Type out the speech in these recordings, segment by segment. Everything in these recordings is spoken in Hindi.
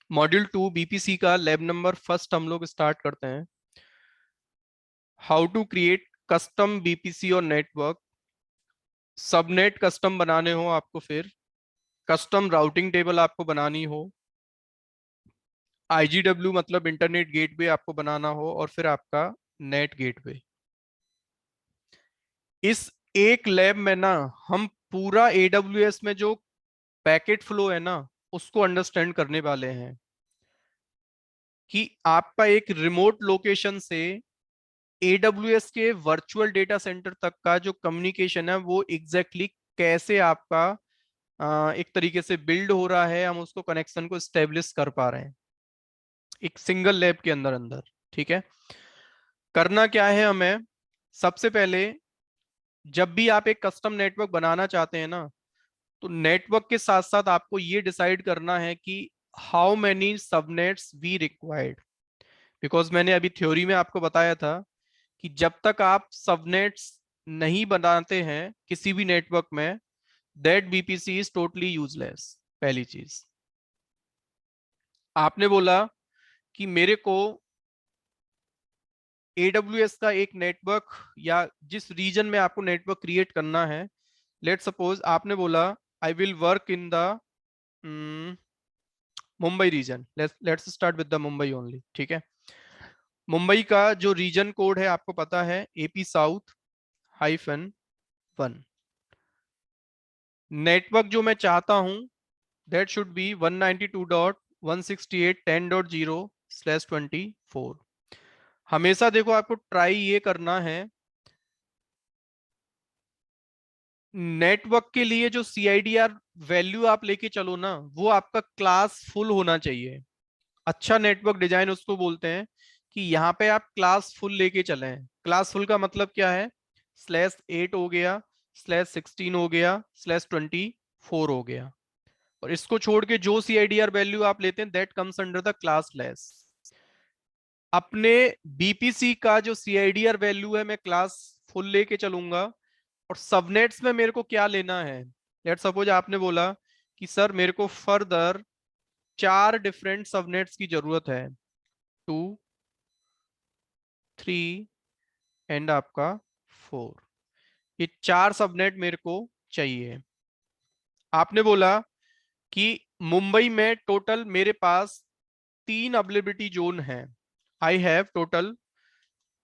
मॉड्यूल 2 बीपीसी का लैब नंबर फर्स्ट हम लोग स्टार्ट करते हैं। How to create custom BPC और नेटवर्क। सबनेट कस्टम बनाने हो आपको, फिर कस्टम राउटिंग टेबल आपको बनानी हो, आईजीडब्ल्यू मतलब इंटरनेट गेटवे आपको बनाना हो, और फिर आपका नेट गेटवे। इस एक लैब में ना हम पूरा एडब्ल्यूएस में जो पैकेट फ्लो है ना उसको अंडरस्टैंड करने वाले हैं कि आपका एक रिमोट लोकेशन से AWS के वर्चुअल डेटा सेंटर तक का जो कम्युनिकेशन है वो एग्जैक्टली कैसे आपका एक तरीके से बिल्ड हो रहा है, हम उसको कनेक्शन को स्टेब्लिश कर पा रहे हैं एक सिंगल लैब के अंदर अंदर। ठीक है, करना क्या है हमें? सबसे पहले जब भी आप एक कस्टम नेटवर्क बनाना चाहते हैं ना, तो नेटवर्क के साथ साथ आपको ये डिसाइड करना है कि how many subnets we required. Because मैंने अभी थ्योरी में आपको बताया था कि जब तक आप सबनेट्स नहीं बनाते हैं किसी भी नेटवर्क में, that BPC is totally useless. पहली चीज, आपने बोला कि मेरे को AWS का एक नेटवर्क या जिस रीजन में आपको नेटवर्क क्रिएट करना है, लेट सपोज आपने बोला I will work in the Mumbai region. Let's start with the Mumbai only. ठीक है, मुंबई का जो रीजन कोड है आपको पता है, AP साउथ -1। नेटवर्क जो मैं चाहता हूं दैट शुड बी 192.168.10.0/24। हमेशा देखो आपको ट्राई ये करना है, नेटवर्क के लिए जो CIDR वैल्यू आप लेके चलो ना वो आपका क्लास फुल होना चाहिए। अच्छा नेटवर्क डिजाइन उसको बोलते हैं कि यहाँ पे आप क्लास फुल लेके चले। क्लास फुल का मतलब क्या है? /8 हो गया, /16 हो गया, /24 हो गया, और इसको छोड़ के जो CIDR वैल्यू आप लेते हैं that comes under the class less. अपने BPC का जो CIDR वैल्यू है मैं क्लास फुल लेके चलूंगा। और सबनेट्स में मेरे को क्या लेना है? लेट सपोज आपने बोला कि सर मेरे को फर्दर 4 डिफरेंट सबनेट्स की जरूरत है, 2, 3 एंड आपका 4। ये 4 सबनेट मेरे को चाहिए। आपने बोला कि मुंबई में टोटल मेरे पास 3 अवेलेबिलिटी जोन है। I have total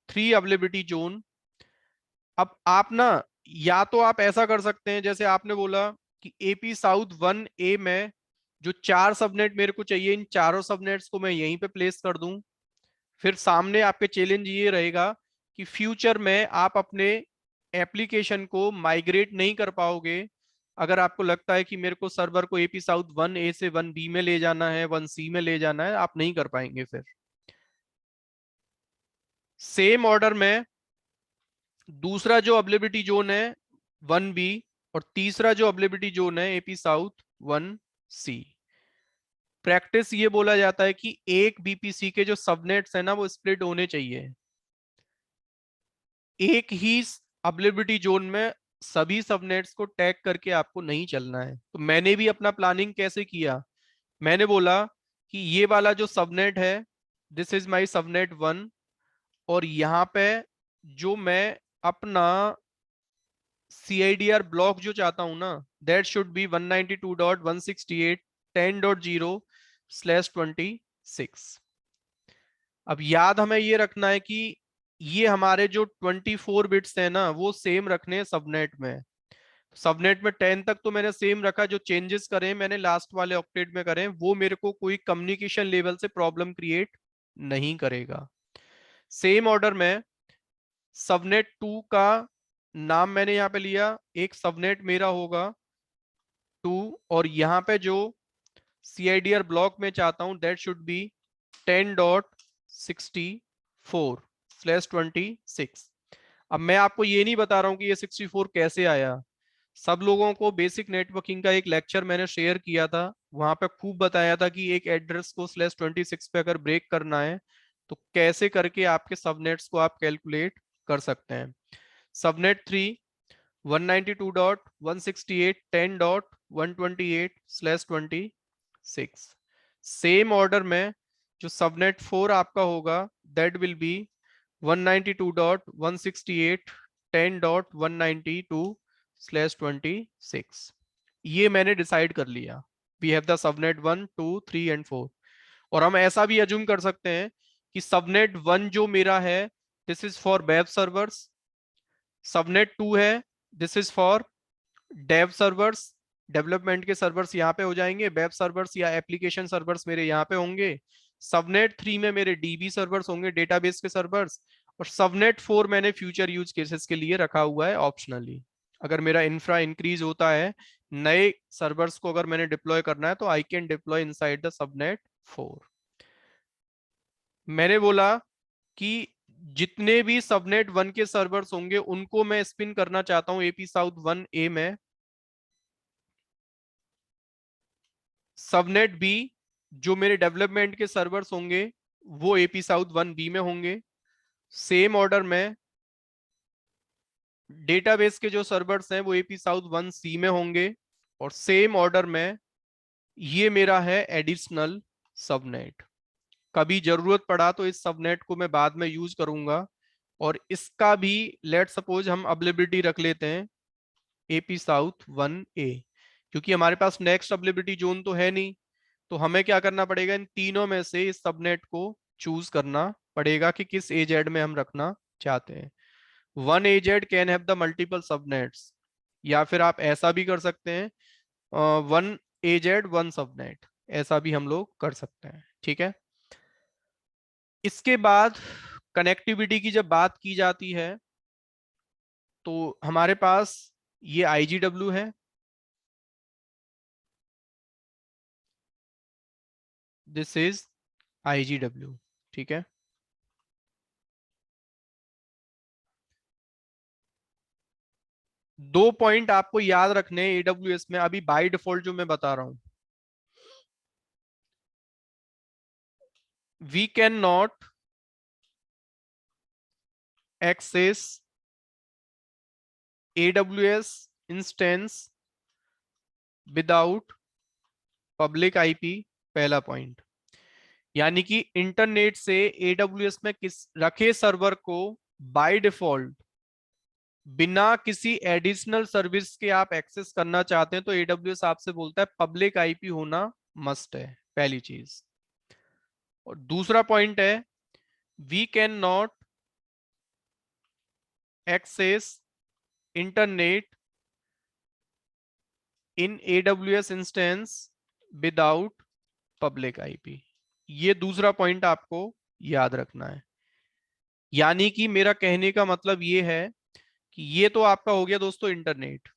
3 availability zone. अब आप ना, या तो आप ऐसा कर सकते हैं जैसे आपने बोला कि AP साउथ 1A में जो 4 सबनेट मेरे को चाहिए, इन चारों सबनेट्स को मैं यहीं पे प्लेस कर दूं। फिर सामने आपके चैलेंज ये रहेगा कि फ्यूचर में आप अपने एप्लीकेशन को माइग्रेट नहीं कर पाओगे। अगर आपको लगता है कि मेरे को सर्वर को AP साउथ 1A से 1B में ले जाना है, 1C में ले जाना है, आप नहीं कर पाएंगे। फिर सेम ऑर्डर में दूसरा जो अवेलेबिलिटी जोन है 1B, और तीसरा जो अवेलेबिलिटी जोन है AP साउथ 1C। प्रैक्टिस ये बोला जाता है कि एक BPC के जो सबनेट्स है ना वो स्प्लिट होने चाहिए। एक ही अवेलेबिलिटी जोन में सभी सबनेट्स को टैग करके आपको नहीं चलना है। तो मैंने भी अपना प्लानिंग कैसे किया, मैंने बोला कि ये वाला जो सबनेट है दिस इज माय सबनेट 1, और यहाँ पे जो मैं अपना CIDR ब्लॉक जो चाहता हूं ना दैट शुड बी 192.168.10.0/26। अब याद हमें ये रखना है कि ये हमारे जो 24 बिट्स है ना वो सेम रखने हैं सबनेट में। सबनेट में 10 तक तो मैंने सेम रखा, जो चेंजेस करे मैंने लास्ट वाले ऑक्टेट में करे, वो मेरे को कोई कम्युनिकेशन लेवल से प्रॉब्लम क्रिएट नहीं करेगा। सेम ऑर्डर में सबनेट 2 का नाम मैंने यहाँ पे लिया, एक सबनेट मेरा होगा 2, और यहाँ पे जो CIDR ब्लॉक में चाहता हूँ दैट शुड बी 10.64/26। अब मैं आपको ये नहीं बता रहा हूँ कि ये 64 कैसे आया। सब लोगों को बेसिक नेटवर्किंग का एक लेक्चर मैंने शेयर किया था, वहां पे खूब बताया था कि एक एड्रेस को /26 पे अगर ब्रेक करना है तो कैसे करके आपके सबनेट्स को आप कैलकुलेट कर सकते हैं। सबनेट 3 192.168.10.128/26। सेम ऑर्डर में जो सबनेट 4 आपका होगा दैट विल बी 192.168.10.192/26। ये मैंने डिसाइड कर लिया। We have the subnet 1 2 3 and 4। और हम ऐसा भी अज्यूम कर सकते हैं कि सबनेट 1 जो मेरा है this is for web servers, subnet 2 है this is for dev servers, development के सर्वर्स यहाँ पे हो जाएंगे, वेब सर्वर्स या एप्लीकेशन सर्वर्स मेरे यहाँ पे होंगे। सबनेट 3 में मेरे डीबी सर्वर्स होंगे, डेटाबेस के सर्वर्स। और सबनेट 4 मैंने फ्यूचर यूज केसेस के लिए रखा हुआ है ऑप्शनली। अगर मेरा इंफ्रा इंक्रीज होता है, नए सर्वर्स को अगर मैंने डिप्लॉय करना है, तो I can deploy inside the subnet 4। मैंने बोला कि जितने भी सबनेट 1 के सर्वर्स होंगे उनको मैं स्पिन करना चाहता हूं एपी साउथ 1A में। सबनेट बी जो मेरे डेवलपमेंट के सर्वर्स होंगे वो एपी साउथ 1B में होंगे। सेम ऑर्डर में डेटाबेस के जो सर्वर्स हैं वो एपी साउथ 1C में होंगे। और सेम ऑर्डर में ये मेरा है एडिशनल सबनेट। कभी जरूरत पड़ा तो इस सबनेट को मैं बाद में यूज करूंगा। और इसका भी लेट सपोज हम अवेलेबिलिटी रख लेते हैं एपी साउथ 1A, क्योंकि हमारे पास नेक्स्ट अवेलेबिलिटी जोन तो है नहीं। तो हमें क्या करना पड़ेगा, इन तीनों में से इस सबनेट को चूज करना पड़ेगा कि किस एजेड में हम रखना चाहते हैं। One AZ can have the multiple subnets, या फिर आप ऐसा भी कर सकते हैं वन एजेड वन सबनेट, ऐसा भी हम लोग कर सकते हैं। ठीक है। इसके बाद कनेक्टिविटी की जब बात की जाती है तो हमारे पास ये IGW है, दिस इज IGW। ठीक है। दो पॉइंट आपको याद रखने हैं AWS में अभी बाय डिफॉल्ट जो मैं बता रहा हूं। We can not access AWS instance without public IP। पहला पॉइंट, यानी कि इंटरनेट से AWS में किस रखे सर्वर को बाय डिफॉल्ट बिना किसी एडिशनल सर्विस के आप एक्सेस करना चाहते हैं तो AWS आपसे बोलता है पब्लिक IP होना मस्ट है, पहली चीज। और दूसरा पॉइंट है we can not access internet in AWS instance without public IP। ये दूसरा पॉइंट आपको याद रखना है। यानी कि मेरा कहने का मतलब ये है कि ये तो आपका हो गया दोस्तों इंटरनेट।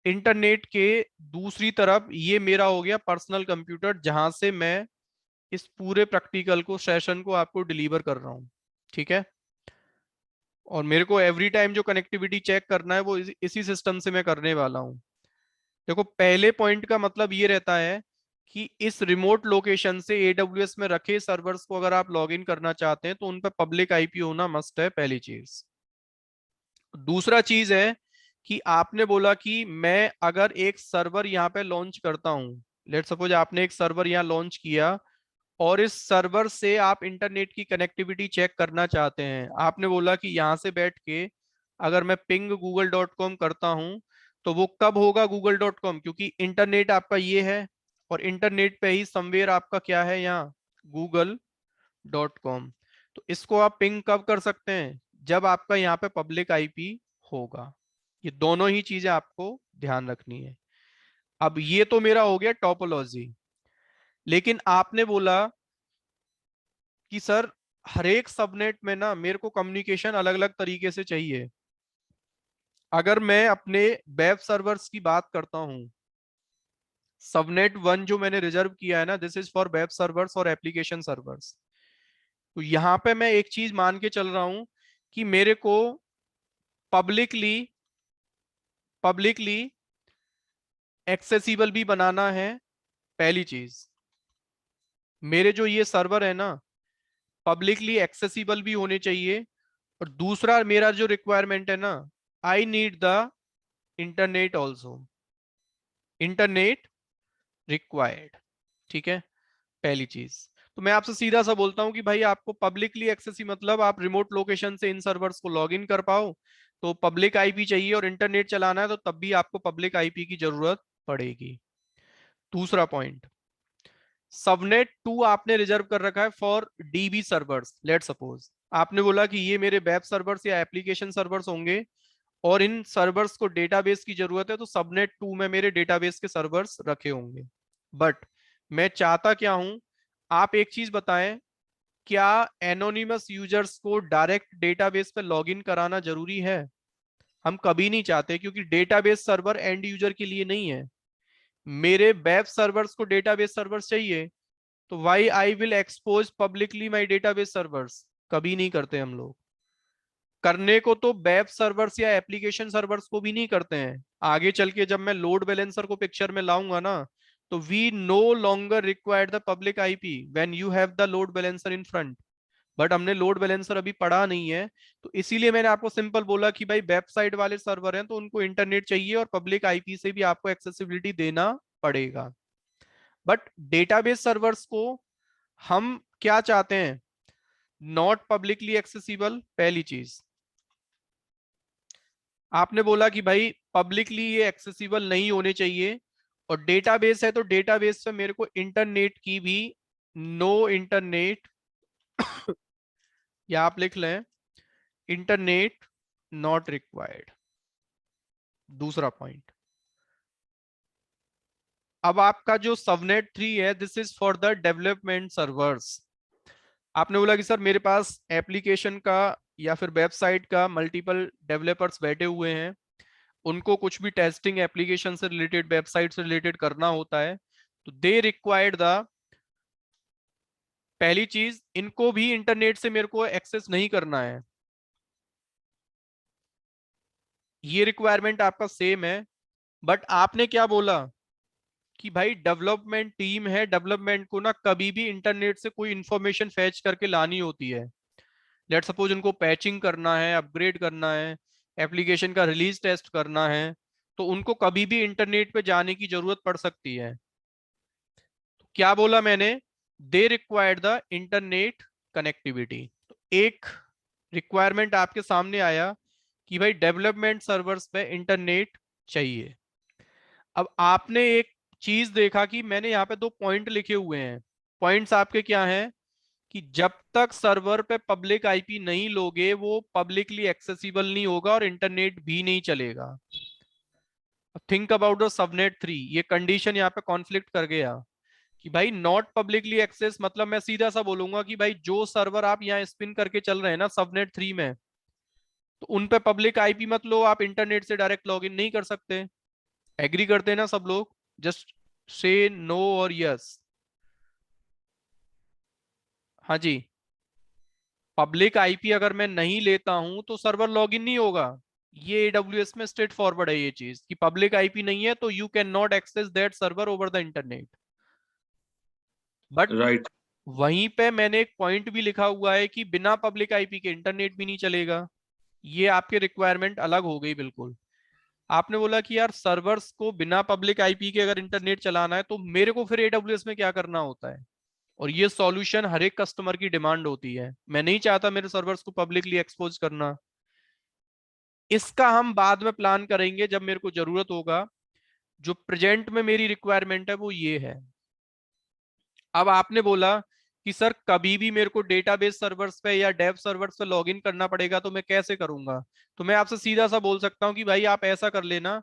इंटरनेट के दूसरी तरफ ये मेरा हो गया पर्सनल कंप्यूटर, जहां से मैं इस पूरे प्रैक्टिकल को सेशन को आपको डिलीवर कर रहा हूं। ठीक है। और मेरे को एवरी टाइम जो कनेक्टिविटी चेक करना है वो इसी सिस्टम से मैं करने वाला हूं। देखो पहले पॉइंट का मतलब ये रहता है कि इस रिमोट लोकेशन से AWS में रखे सर्वर्स को अगर आप लॉगिन करना चाहते हैं तो उन पर पब्लिक IP होना मस्ट है, पहली चीज। दूसरा चीज है कि आपने बोला कि मैं अगर एक सर्वर यहाँ पे लॉन्च करता हूं, लेट सपोज आपने एक सर्वर यहाँ लॉन्च किया और इस सर्वर से आप इंटरनेट की कनेक्टिविटी चेक करना चाहते हैं। आपने बोला कि यहाँ से बैठ के अगर मैं पिंग google.com करता हूं तो वो कब होगा google.com, क्योंकि इंटरनेट आपका ये है और इंटरनेट पे ही समवेयर आपका क्या है यहाँ google.com। तो इसको आप पिंग कब कर सकते हैं, जब आपका यहाँ पे पब्लिक IP होगा। ये दोनों ही चीजें आपको ध्यान रखनी है। अब ये तो मेरा हो गया टोपोलॉजी। लेकिन आपने बोला कि सर हर एक सबनेट में ना मेरे को कम्युनिकेशन अलग अलग तरीके से चाहिए। अगर मैं अपने वेब सर्वर्स की बात करता हूं, सबनेट 1 जो मैंने रिजर्व किया है ना this is for web servers और एप्लीकेशन सर्वर्स। तो यहां पे मैं एक चीज मान के चल रहा हूं कि मेरे को पब्लिकली पब्लिकली एक्सेसिबल भी बनाना है, पहली चीज। मेरे जो ये सर्वर है ना पब्लिकली एक्सेसिबल भी होने चाहिए। और दूसरा मेरा जो रिक्वायरमेंट है ना, I need the internet also, internet required. ठीक है। पहली चीज। तो मैं आपसे सीधा सा बोलता हूँ कि भाई आपको पब्लिकली एक्सेस ही मतलब आप रिमोट लोकेशन से इन सर्वर्स को लॉग इन कर पाओ, तो पब्लिक आईपी चाहिए, और इंटरनेट चलाना है तो तब भी आपको पब्लिक आईपी की जरूरत पड़ेगी। दूसरा पॉइंट, सबनेट 2 आपने रिजर्व कर रखा है for dB servers. Late suppose आपने बोला कि ये मेरे वेब सर्वर्स या एप्लीकेशन सर्वर्स होंगे और इन सर्वर्स को डेटाबेस की जरूरत है, तो सबनेट 2 में मेरे डेटाबेस के सर्वर्स रखे होंगे। बट मैं चाहता क्या हूं, आप एक चीज बताएं, क्या एनोनिमस यूजर्स को डायरेक्ट डेटाबेस पे लॉगिन कराना जरूरी है? हम कभी नहीं चाहते, क्योंकि डेटाबेस सर्वर एंड यूजर के लिए नहीं है। मेरे वेब सर्वर्स को डेटाबेस सर्वर्स चाहिए, तो why I will expose publicly my database servers? कभी नहीं करते हम लोग। करने को तो वेब सर्वर्स या एप्लीकेशन सर्वर्स को भी नहीं करते हैं। आगे चल के जब मैं लोड बैलेंसर को पिक्चर में लाऊंगा ना, तो we no longer required the public IP when you have the load balancer in front. But हमने लोड बैलेंसर अभी पढ़ा नहीं है, तो इसीलिए मैंने आपको सिंपल बोला कि भाई वेबसाइट वाले सर्वर हैं तो उनको इंटरनेट चाहिए और पब्लिक आईपी से भी आपको एक्सेसिबिलिटी देना पड़ेगा। बट डेटाबेस सर्वर्स को हम क्या चाहते हैं, नॉट पब्लिकली एक्सेसिबल। पहली चीज आपने बोला कि भाई पब्लिकली ये एक्सेसिबल नहीं होने चाहिए, और डेटाबेस है तो डेटाबेस पे मेरे को इंटरनेट की भी नो इंटरनेट या आप लिख लें इंटरनेट नॉट रिक्वायर्ड। दूसरा पॉइंट, अब आपका जो सबनेट 3 है this is for the development servers. आपने बोला कि सर मेरे पास एप्लीकेशन का या फिर वेबसाइट का मल्टीपल डेवलपर्स बैठे हुए हैं, उनको कुछ भी टेस्टिंग एप्लीकेशन से रिलेटेड वेबसाइट से रिलेटेड करना होता है, तो दे रिक्वायर्ड द, पहली चीज इनको भी इंटरनेट से मेरे को एक्सेस नहीं करना है, ये रिक्वायरमेंट आपका सेम है। बट आपने क्या बोला कि भाई डेवलपमेंट टीम है, डेवलपमेंट को ना कभी भी इंटरनेट से कोई इंफॉर्मेशन फैच करके लानी होती है। लेट सपोज उनको पैचिंग करना है, अपग्रेड करना है, एप्लीकेशन का रिलीज टेस्ट करना है, तो उनको कभी भी इंटरनेट पे जाने की जरूरत पड़ सकती है। तो क्या बोला मैंने, they required the internet connectivity. तो एक रिक्वायरमेंट आपके सामने आया कि भाई डेवलपमेंट सर्वर्स पे इंटरनेट चाहिए। अब आपने एक चीज देखा कि मैंने यहाँ पे 2 पॉइंट लिखे हुए हैं। पॉइंट्स आपके क्या हैं, कि जब तक सर्वर पे पब्लिक आईपी नहीं लोगे वो पब्लिकली एक्सेसिबल नहीं होगा और इंटरनेट भी नहीं चलेगा। थिंक अबाउट द सबनेट 3, ये कंडीशन यहाँ पे कॉन्फ्लिक्ट कर गया कि भाई नॉट पब्लिकली एक्सेस, मतलब मैं सीधा सा बोलूंगा कि भाई जो सर्वर आप यहाँ स्पिन करके चल रहे हैं ना सबनेट 3 में, तो उन पे पब्लिक आईपी मत लो, आप इंटरनेट से डायरेक्ट लॉगिन नहीं कर सकते। एग्री करते हैं ना सब लोग? जस्ट से नो और यस। हाँ जी। पब्लिक आईपी अगर मैं नहीं लेता हूं तो सर्वर लॉगिन नहीं होगा। ये एडब्ल्यूएस में स्ट्रेट फॉरवर्ड है ये चीज, कि पब्लिक आईपी नहीं है तो you can not access that server over the internet. But right. वहीं पे मैंने एक पॉइंट भी लिखा हुआ है कि बिना पब्लिक आईपी के इंटरनेट भी नहीं चलेगा। ये आपके रिक्वायरमेंट अलग हो गई बिल्कुल। आपने बोला कि यार सर्वर्स को बिना पब्लिक आईपी के अगर इंटरनेट चलाना है तो मेरे को फिर एडब्ल्यूएस में क्या करना होता है, और ये सॉल्यूशन हर एक कस्टमर की डिमांड होती है। मैं नहीं चाहता मेरे सर्वर्स को पब्लिकली एक्सपोज करना। इसका हम बाद में प्लान करेंगे जब मेरे को जरूरत होगा। जो प्रेजेंट में मेरी रिक्वायरमेंट है वो ये है। अब आपने बोला कि सर कभी भी मेरे को डेटाबेस सर्वर्स पे या डेव सर्वर्स पे लॉगिन करना पड़ेगा, तो मैं कैसे करूंगा? तो मैं आपसे सीधा सा बोल सकता हूँ कि भाई आप ऐसा कर लेना,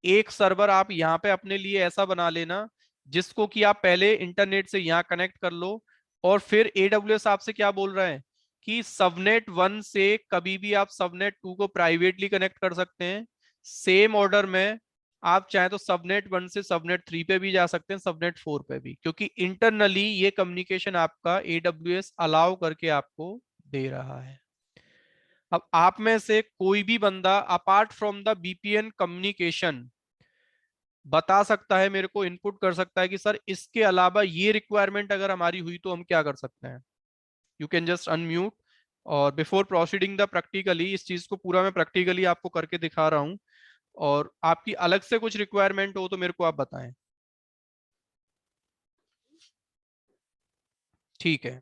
एक सर्वर आप यहाँ पे अपने लिए ऐसा बना लेना जिसको कि आप पहले इंटरनेट से यहाँ कनेक्ट कर लो, और फिर एडब्ल्यूएस आपसे क्या बोल रहा है कि सबनेट 1 से कभी भी आप सबनेट 2 को प्राइवेटली कनेक्ट कर सकते हैं। सेम ऑर्डर में आप चाहे तो सबनेट 1 से सबनेट 3 पे भी जा सकते हैं, सबनेट 4 पे भी, क्योंकि इंटरनली ये कम्युनिकेशन आपका एडब्ल्यूएस अलाउ करके आपको दे रहा है। अब आप में से कोई भी बंदा apart from the BPN communication बता सकता है, मेरे को इनपुट कर सकता है कि सर इसके अलावा ये रिक्वायरमेंट अगर हमारी हुई तो हम क्या कर सकते हैं। You can just unmute. और बिफोर प्रोसीडिंग द प्रैक्टिकली, इस चीज को पूरा मैं प्रैक्टिकली आपको करके दिखा रहा हूं, और आपकी अलग से कुछ रिक्वायरमेंट हो तो मेरे को आप बताएं। ठीक है,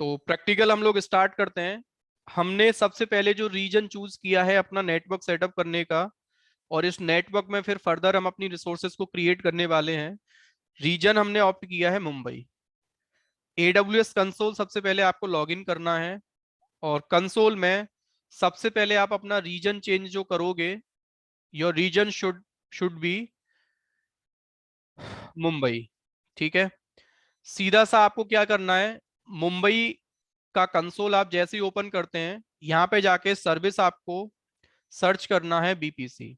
तो प्रैक्टिकल हम लोग स्टार्ट करते हैं। हमने सबसे पहले जो रीजन चूज किया है अपना नेटवर्क सेटअप करने का, और इस नेटवर्क में फिर फर्दर हम अपनी रिसोर्सेज को क्रिएट करने वाले हैं। रीजन हमने ऑप्ट किया है मुंबई। AWS कंसोल सबसे पहले आपको लॉगिन करना है, और कंसोल में सबसे पहले आप अपना रीजन चेंज जो करोगे, your region should be Mumbai. ठीक है, सीधा सा आपको क्या करना है, मुंबई का कंसोल आप जैसे ही ओपन करते हैं, यहाँ पे जाके सर्विस आपको सर्च करना है बीपीसी,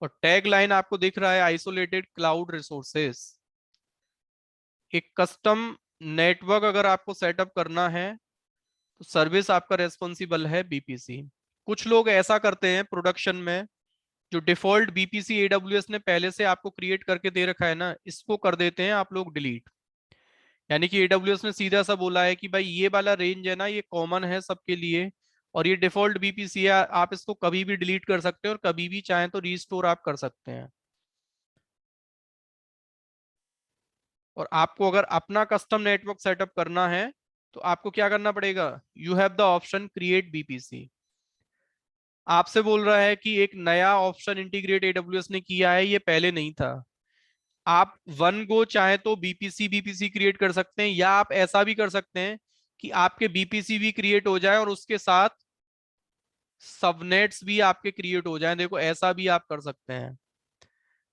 और टैग लाइन आपको दिख रहा है आइसोलेटेड क्लाउड रिसोर्सेस। एक कस्टम नेटवर्क अगर आपको सेटअप करना है तो सर्विस आपका रेस्पॉन्सिबल है बीपीसी। कुछ लोग ऐसा करते हैं प्रोडक्शन में, जो डिफॉल्ट बीपीसी एडब्ल्यूएस ने पहले से आपको क्रिएट करके दे रखा है ना, इसको कर देते हैं आप लोग डिलीट। यानी कि एडब्ल्यूएस ने सीधा सा बोला है कि भाई ये वाला रेंज है ना, ये कॉमन है सबके लिए, और ये डिफॉल्ट बीपीसी है, आप इसको कभी भी डिलीट कर सकते हैं और कभी भी चाहें तो रीस्टोर आप कर सकते हैं। और आपको अगर अपना कस्टम नेटवर्क सेटअप करना है तो आपको क्या करना पड़ेगा, you have the option create BPC. आपसे बोल रहा है कि एक नया ऑप्शन इंटीग्रेट एडब्ल्यूएस ने किया है, ये पहले नहीं था। आप वन गो चाहे तो बीपीसी बीपीसी क्रिएट कर सकते हैं, या आप ऐसा भी कर सकते हैं कि आपके बीपीसी भी क्रिएट हो जाए और उसके साथ सबनेट्स भी आपके क्रिएट हो जाएं। देखो ऐसा भी आप कर सकते हैं,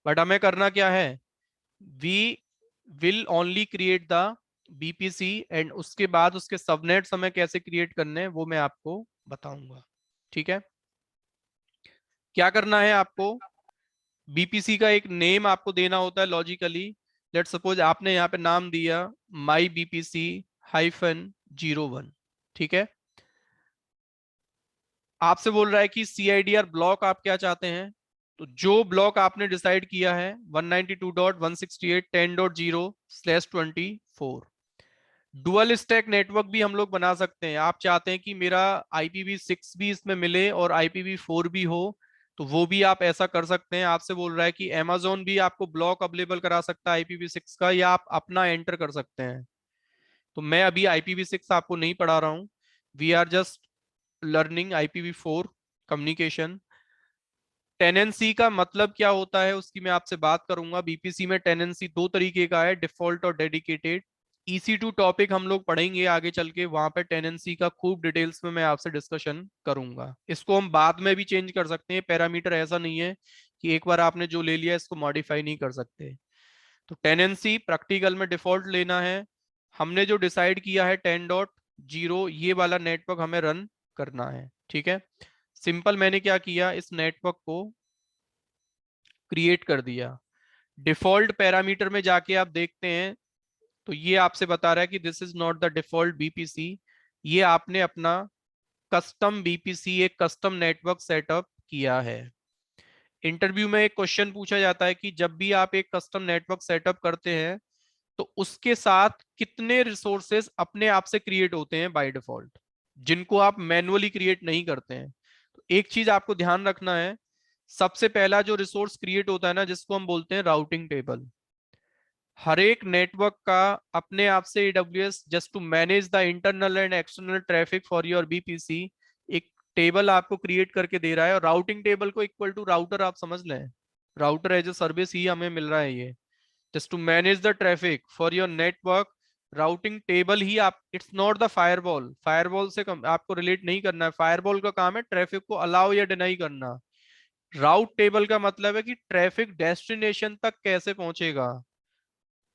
बट हमें करना क्या है, we will only create the BPC, and उसके बाद उसके सबनेट्स हमें कैसे क्रिएट करने हैं वो मैं आपको बताऊंगा। ठीक है, क्या करना है आपको, बीपीसी का एक नेम आपको देना होता है लॉजिकली। लेट सपोज आपने यहाँ पे नाम दिया माई बीपीसी -01। ठीक है, आपसे बोल रहा है कि CIDR ब्लॉक आप क्या चाहते हैं, तो जो ब्लॉक आपने डिसाइड किया है 192.168.10/24। डुअल स्टैक नेटवर्क भी हम लोग बना सकते हैं। आप चाहते हैं कि मेरा IPv6 भी इसमें मिले और IPv4 भी हो, तो वो भी आप ऐसा कर सकते हैं। आपसे बोल रहा है कि Amazon भी आपको ब्लॉक अवेलेबल करा सकता है IPv6 का, या आप अपना एंटर कर सकते हैं। तो मैं अभी IPv6 आपको नहीं पढ़ा रहा हूँ, we are just learning IPv4 communication. Tenancy का मतलब क्या होता है उसकी मैं आपसे बात करूंगा। बीपीसी में टेनेंसी दो तरीके का है, डिफॉल्ट और डेडिकेटेड। EC2 टॉपिक हम लोग पढ़ेंगे आगे चल के, वहां पे टेनेंसी का खूब डिटेल्स में मैं आपसे डिस्कशन करूंगा। इसको हम बाद में भी चेंज कर सकते हैं, पैरामीटर ऐसा नहीं है कि एक बार आपने जो ले लिया इसको मॉडिफाई नहीं कर सकते। तो टेनेंसी प्रैक्टिकल में डिफॉल्ट लेना है। हमने जो डिसाइड किया है 10.0, ये वाला नेटवर्क हमें रन करना है। ठीक है, सिंपल मैंने क्या किया, इस नेटवर्क को क्रिएट कर दिया। डिफॉल्ट पैरामीटर में जाके आप देखते हैं तो ये आपसे बता रहा है कि this is not the default BPC, ये आपने अपना कस्टम बीपीसी, एक कस्टम नेटवर्क सेटअप किया है। इंटरव्यू में एक क्वेश्चन पूछा जाता है कि जब भी आप एक कस्टम नेटवर्क सेटअप करते हैं तो उसके साथ कितने रिसोर्सेस अपने आप से क्रिएट होते हैं बाय डिफॉल्ट, जिनको आप मैन्युअली क्रिएट नहीं करते हैं। तो एक चीज आपको ध्यान रखना है, सबसे पहला जो रिसोर्स क्रिएट होता है ना, जिसको हम बोलते हैं राउटिंग टेबल। हर एक नेटवर्क का अपने आप से AWS just to manage the internal and external traffic for your VPC एक टेबल आपको क्रिएट करके दे रहा है। और राउटिंग टेबल को इक्वल टू राउटर आप समझ लें, राउटर एज ए सर्विस ही हमें मिल रहा है ये। Just to manage the traffic for your network, routing table ही आप, it's not the firewall. Firewall से आपको रिलेट नहीं करना है, फायरवॉल का काम है ट्रैफिक को अलाउ या डिनाई करना। राउट टेबल का मतलब है कि ट्रैफिक डेस्टिनेशन तक कैसे पहुंचेगा,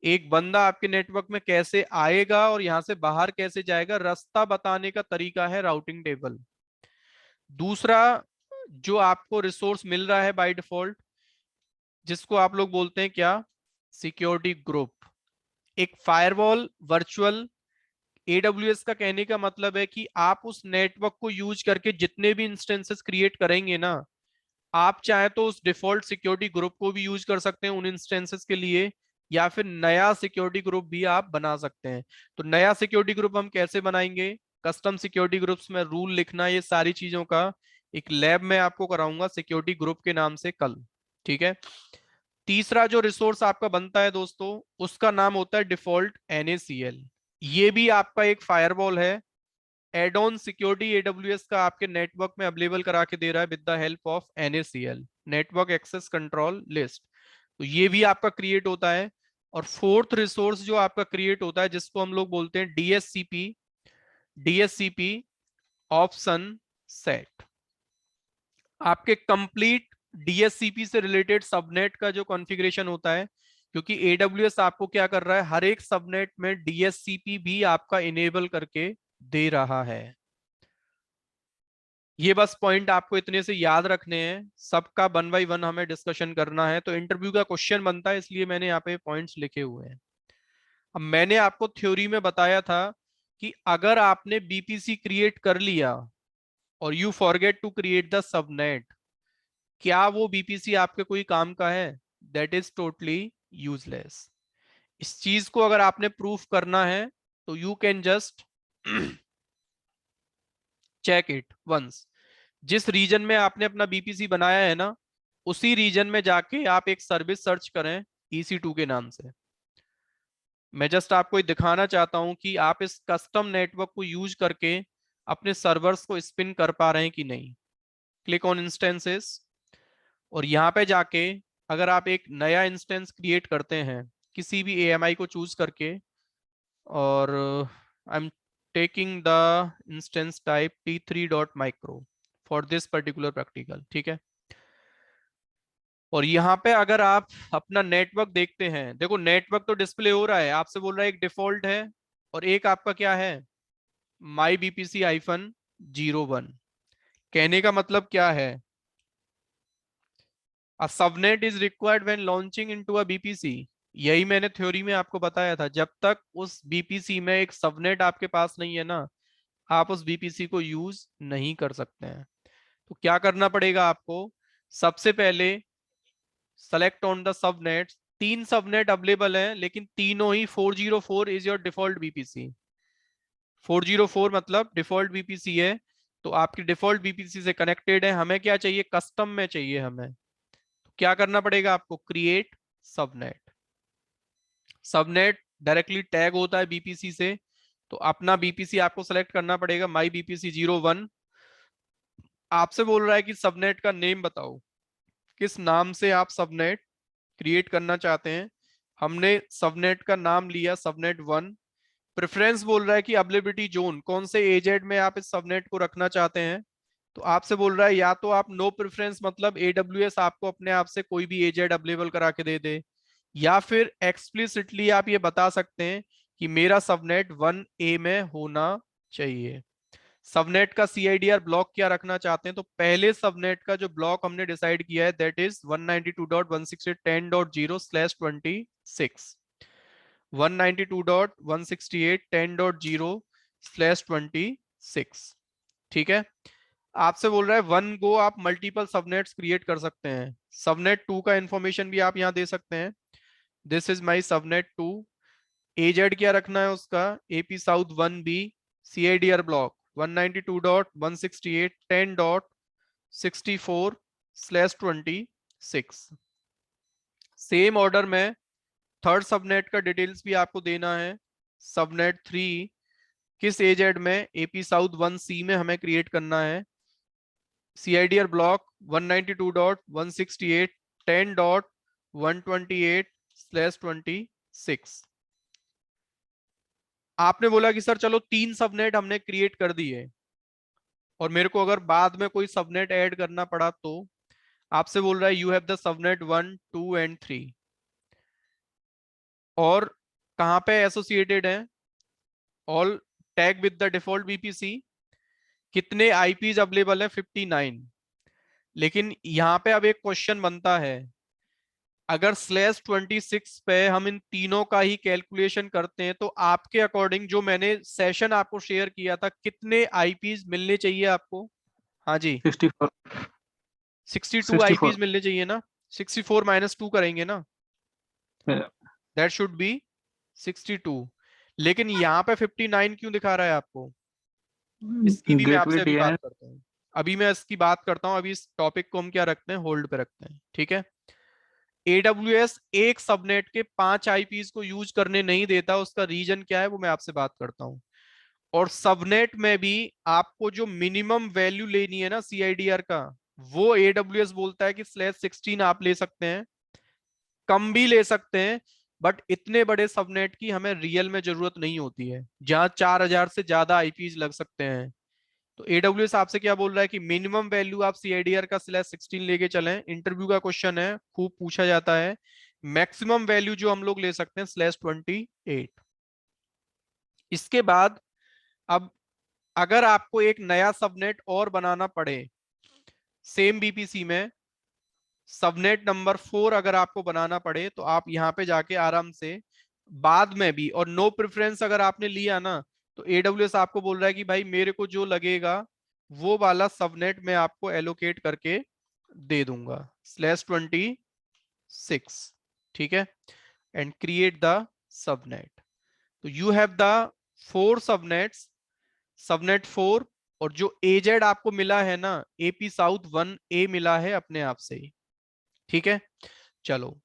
एक बंदा आपके नेटवर्क में कैसे आएगा और यहां से बाहर कैसे जाएगा, रास्ता बताने का तरीका है राउटिंग टेबल। दूसरा जो आपको रिसोर्स मिल रहा है बाय डिफॉल्ट, जिसको आप लोग बोलते हैं क्या, सिक्योरिटी ग्रुप। एक फायरवॉल वर्चुअल, AWS का कहने का मतलब है कि आप उस नेटवर्क को यूज करके जितने भी इंस्टेंसेस क्रिएट करेंगे ना, आप चाहे तो उस डिफॉल्ट सिक्योरिटी ग्रुप को भी यूज कर सकते हैं उन इंस्टेंसेस के लिए, या फिर नया सिक्योरिटी ग्रुप भी आप बना सकते हैं। तो नया सिक्योरिटी ग्रुप हम कैसे बनाएंगे, कस्टम सिक्योरिटी ग्रुप्स में रूल लिखना, ये सारी चीजों का एक लैब में आपको कराऊंगा सिक्योरिटी ग्रुप के नाम से कल। ठीक है, तीसरा जो रिसोर्स आपका बनता है दोस्तों, उसका नाम होता है डिफॉल्ट NaCl। ये भी आपका एक फायरवॉल है, एड ऑन सिक्योरिटी एडब्ल्यूएस का आपके नेटवर्क में अवेलेबल करा के दे रहा है with the help of NACL, network access control list. तो ये भी आपका क्रिएट होता है। और फोर्थ रिसोर्स जो आपका क्रिएट होता है जिसको हम लोग बोलते हैं DSCP, DSCP ऑप्शन सेट। आपके कंप्लीट DSCP से रिलेटेड सबनेट का जो कॉन्फ़िगरेशन होता है, क्योंकि AWS आपको क्या कर रहा है, हर एक सबनेट में DSCP भी आपका इनेबल करके दे रहा है। ये बस पॉइंट आपको इतने से याद रखने हैं, सबका 1 बाय 1 हमें डिस्कशन करना है, तो इंटरव्यू का क्वेश्चन बनता है, इसलिए मैंने यहाँ पे पॉइंट्स लिखे हुए हैं। अब मैंने आपको थ्योरी में बताया था कि अगर आपने BPC क्रिएट कर लिया और you forget to create the subnet, क्या वो BPC आपके कोई काम का है? That is totally useless. इस चीज को अगर आपने प्रूफ करना है तो you can just check it once. जिस रीजन में आपने अपना BPC बनाया है ना, उसी रीजन में जाके आप एक सर्विस सर्च करें EC2 के नाम से। मैं जस्ट आपको ये दिखाना चाहता हूं कि आप इस कस्टम नेटवर्क को यूज करके अपने सर्वर्स को स्पिन कर पा रहे हैं कि नहीं। क्लिक ऑन इंस्टेंसेस, और यहाँ पे जाके अगर आप एक नया इंस्टेंस क्रिएट करते हैं किसी भी AMI को चूज करके, और आई am taking the instance type t3.micro for this particular practical, ठीक है। और यहाँ पे अगर आप अपना नेटवर्क देखते हैं, देखो नेटवर्क तो डिस्प्ले हो रहा है, आपसे बोल रहा है एक डिफॉल्ट है और एक आपका क्या है, माई BPC-01। कहने का मतलब क्या है, a subnet is required when launching into a BPC। यही मैंने थ्योरी में आपको बताया था, जब तक उस BPC में एक सबनेट आपके पास नहीं है ना, आप उस BPC को यूज नहीं कर सकते हैं। तो क्या करना पड़ेगा आपको, सबसे पहले select on the subnets. 3 subnet available हैं, लेकिन तीनों ही 404 इज योर डिफॉल्ट BPC। 404 मतलब डिफॉल्ट BPC है, तो आपकी डिफॉल्ट BPC से कनेक्टेड है। हमें क्या चाहिए, कस्टम में चाहिए हमें। तो क्या करना पड़ेगा आपको, create subnet. Subnet directly tag होता है BPC से, तो अपना BPC आपको सेलेक्ट करना पड़ेगा, माई BPC-01। आपसे बोल रहा है कि सबनेट का नेम बताओ, किस नाम से आप सबनेट क्रिएट करना चाहते हैं। हमने सबनेट का नाम लिया सबनेट 1। प्रेफरेंस बोल रहा है कि अवेलेबिलिटी जोन, कौन से एजेड में आप इस सबनेट को रखना चाहते हैं। तो आपसे बोल रहा है या तो आप नो प्रेफरेंस, मतलब AWS आपको अपने आप से कोई भी एजेड अवेलेबल करा के दे दे, या फिर एक्सप्लिसिटली आप ये बता सकते हैं कि मेरा सबनेट 1A में होना चाहिए। सबनेट का CIDR ब्लॉक क्या रखना चाहते हैं, तो पहले सबनेट का जो ब्लॉक हमने डिसाइड किया है दैट इज 192.168.10.0/26। 192.168.10.0/26, ठीक है। आपसे बोल रहा है 1 गो आप मल्टीपल सबनेट्स क्रिएट कर सकते हैं। सबनेट 2 का इंफॉर्मेशन भी आप यहाँ दे सकते हैं, this is my subnet 2। AZ क्या रखना है उसका, AP South 1B, CIDR block 192.168.10.64/26। Same order में थर्ड सबनेट का डिटेल्स भी आपको देना है। सबनेट 3 किस एजेड में, AP South 1C में हमें क्रिएट करना है। CIDR block 192.168.10.128/26। आपने बोला कि सर चलो 3 सबनेट हमने क्रिएट कर दिए, और मेरे को अगर बाद में कोई सबनेट ऐड करना पड़ा तो। आपसे बोल रहा है you have the subnet 1, 2 and 3, और कहाँ पे एसोसिएटेड है, all tag with the default BPC। कितने IPs अवेलेबल है, 59। लेकिन यहाँ पे अब एक क्वेश्चन बनता है, अगर /26 पे हम इन तीनों का ही कैलकुलेशन करते हैं तो आपके अकॉर्डिंग, जो मैंने सेशन आपको शेयर किया था, कितने IPs मिलने चाहिए आपको? हाँ जी, 64 62 64 IPs मिलने चाहिए ना। 64 - 2 करेंगे ना, दैट शुड बी 62। लेकिन यहाँ पे 59 क्यों दिखा रहा है आपको, इसकी भी मैं गेटवे आपसे अभी बात DNS करता हूँ। अभी मैं इसकी बात करता हूँ, अभी इस टॉपिक को हम क्या रखते हैं, होल्ड पे रखते हैं, ठीक है। AWS एक सबनेट के 5 आईपीज को यूज करने नहीं देता, उसका रीजन क्या है वो मैं आपसे बात करता हूं। और सबनेट में भी आपको जो मिनिमम वैल्यू लेनी है ना CIDR का, वो AWS बोलता है कि /16 आप ले सकते हैं, कम भी ले सकते हैं, बट इतने बड़े सबनेट की हमें रियल में जरूरत नहीं होती है, जहां 4000 से ज्यादा आईपीज लग सकते हैं। तो AWS आपसे क्या बोल रहा है कि मिनिमम वैल्यू आप CIDR का /16 लेके चलें, इंटरव्यू का क्वेश्चन है, खूब पूछा जाता है। मैक्सिमम वैल्यू जो हम लोग ले सकते हैं /28। इसके बाद अब अगर आपको एक नया सबनेट और बनाना पड़े सेम बीपीसी में, सबनेट नंबर 4 अगर आपको बनाना पड़े, तो आप यहां पे जाके आराम से बाद में भी, और नो प्रेफरेंस अगर आपने लिया ना, तो AWS आपको बोल रहा है कि भाई मेरे को जो लगेगा वो वाला सबनेट मैं आपको एलोकेट करके दे दूंगा /26। ठीक है, एंड क्रिएट द सबनेट। तो you have the 4 subnets, subnet 4, और जो एजेड आपको मिला है ना, AP साउथ 1A मिला है अपने आप से ही। ठीक है, चलो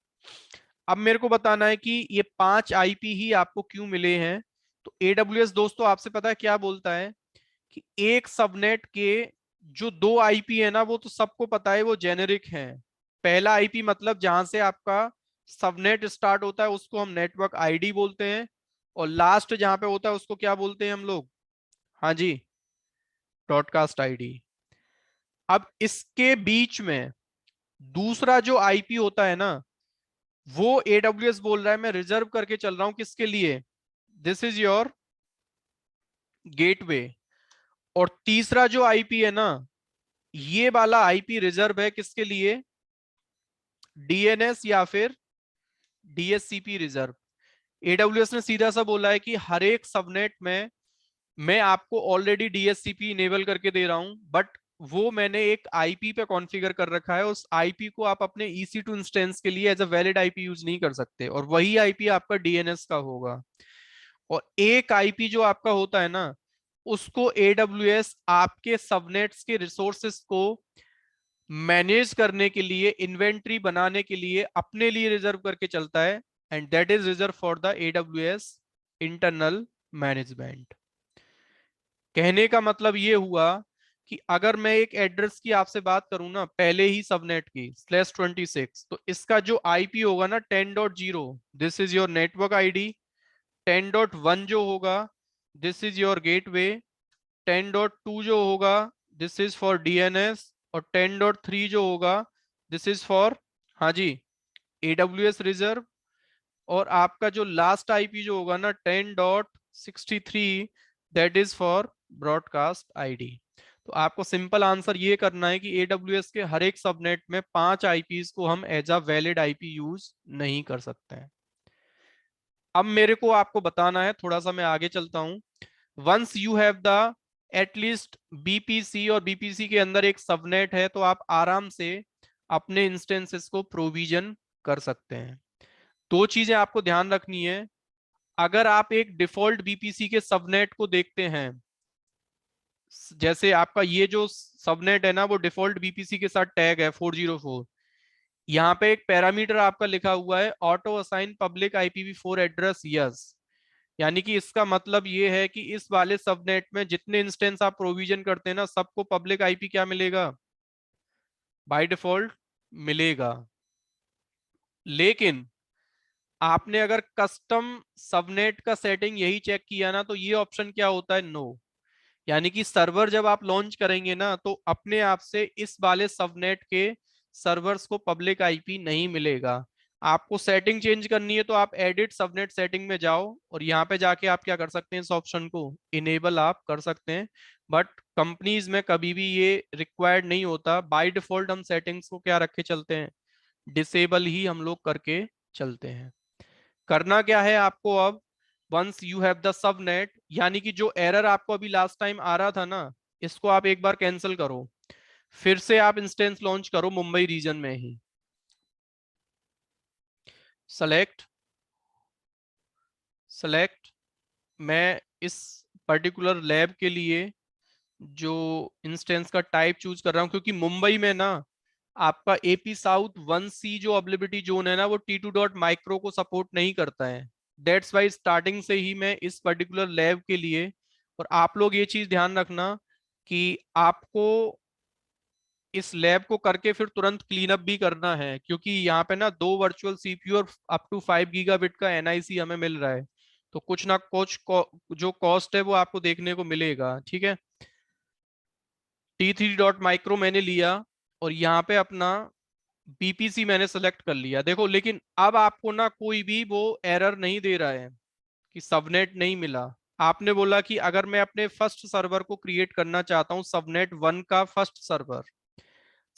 अब मेरे को बताना है कि ये 5 आईपी ही आपको क्यों मिले हैं। तो AWS दोस्तों आपसे पता है क्या बोलता है कि एक सबनेट के जो 2 आईपी है ना, वो तो सबको पता है वो जेनेरिक हैं। पहला आईपी मतलब जहां से आपका सबनेट स्टार्ट होता है उसको हम नेटवर्क आईडी बोलते हैं, और लास्ट जहां पे होता है उसको क्या बोलते हैं हम लोग? हाँ जी, ब्रॉडकास्ट आईडी। अब इसके बीच में दूसरा जो आईपी होता है ना, वो AWS बोल रहा है मैं रिजर्व करके चल रहा हूं, किसके लिए? This is your gateway. और तीसरा जो आईपी है ना, ये वाला आईपी रिजर्व है किसके लिए? DNS या फिर DHCP रिजर्व। AWS ने सीधा सा बोला है कि हर एक सबनेट में मैं आपको ऑलरेडी DHCP इनेबल करके दे रहा हूं, बट वो मैंने एक आईपी पे कॉन्फ़िगर कर रखा है, उस आईपी को आप अपने EC2 इंस्टेंस के लिए as a valid IP use नहीं कर सकते, और वही आईपी आपका DNS का होगा। और एक आईपी जो आपका होता है ना, उसको AWS आपके सबनेट्स के रिसोर्सेस को मैनेज करने के लिए, इन्वेंट्री बनाने के लिए अपने लिए रिजर्व करके चलता है, and that is reserve for the AWS internal management. कहने का मतलब ये हुआ कि अगर मैं एक एड्रेस की आपसे बात करूं ना, पहले ही सबनेट की /26, तो इसका जो आईपी होगा ना 10.0, this is your network ID. 10.1 जो होगा, दिस इज योर गेटवे। 10.2 जो होगा, दिस इज फॉर DNS। और 10.3 जो होगा, दिस इज फॉर, हाँ जी, AWS रिजर्व। और आपका जो लास्ट आईपी जो होगा ना 10.63, that is for broadcast ID. तो आपको सिंपल आंसर ये करना है कि AWS के हर एक सबनेट में 5 आईपीज को हम as a valid IP use नहीं कर सकते हैं। अब मेरे को आपको बताना है, थोड़ा सा मैं आगे चलता हूं। Once you have the at least BPC, और BPC के अंदर एक सबनेट है, तो आप आराम से अपने इंस्टेंसेस को प्रोविजन कर सकते हैं। दो चीजें आपको ध्यान रखनी है। अगर आप एक डिफॉल्ट BPC के सबनेट को देखते हैं, जैसे आपका ये जो सबनेट है ना, वो डिफॉल्ट BPC के साथ टैग है 404। यहाँ पे एक पैरामीटर आपका लिखा हुआ है auto assign public IPv4 address yes. यानी कि इसका मतलब ये है कि इस वाले सबनेट में जितने इंस्टेंस आप प्रोविजन करते हैं ना, सबको पब्लिक आईपी क्या मिलेगा? बाय डिफॉल्ट मिलेगा। लेकिन आपने अगर कस्टम सबनेट का सेटिंग यही चेक किया ना, तो ये ऑप्शन क्या होता है? नो। यानी कि सर्वर जब आप लॉन्च करेंगे ना, तो अपने आप से इस वाले सबनेट के सर्वर्स को पब्लिक आईपी नहीं मिलेगा। आपको सेटिंग चेंज करनी है तो आप एडिट सबनेट सेटिंग में जाओ, और यहाँ पे जाके आप क्या कर सकते हैं, इस ऑप्शन को इनेबल आप कर सकते हैं। बट कंपनीज में कभी भी ये रिक्वायर्ड नहीं होता, बाय डिफॉल्ट हम सेटिंग्स को क्या रखे चलते हैं, डिसेबल ही हम लोग करके चलते हैं। करना क्या है आपको अब? Once you have the subnet, यानी कि जो एरर आपको अभी लास्ट टाइम आ रहा था ना, इसको आप एक बार कैंसिल करो, फिर से आप इंस्टेंस लॉन्च करो मुंबई रीजन में ही। Select, select. मैं इस पर्टिकुलर लैब के लिए जो इंस्टेंस का टाइप चूज कर रहा हूं, क्योंकि मुंबई में ना आपका एपी साउथ 1C जो अवेलेबिलिटी जोन है ना, वो T2 डॉट माइक्रो को सपोर्ट नहीं करता है। दैट्स वाई स्टार्टिंग से ही मैं इस पर्टिकुलर लैब के लिए, और आप लोग ये चीज ध्यान रखना कि आपको इस लैब को करके फिर तुरंत क्लीन अप भी करना है, क्योंकि यहाँ पे ना 2 वर्चुअल सीपीयू और अप टू 5 गीगाबिट का एनआईसी हमें मिल रहा है। तो कुछ ना कुछ जो कॉस्ट है वो आपको देखने को मिलेगा, ठीक है। T3 डॉट माइक्रो मैंने लिया और यहाँ पे अपना बीपीसी मैंने सेलेक्ट कर लिया, देखो। लेकिन अब आपको ना कोई भी वो एरर नहीं दे रहा है कि सबनेट नहीं मिला। आपने बोला कि अगर मैं अपने फर्स्ट सर्वर को क्रिएट करना चाहता हूँ, सबनेट 1 का फर्स्ट सर्वर,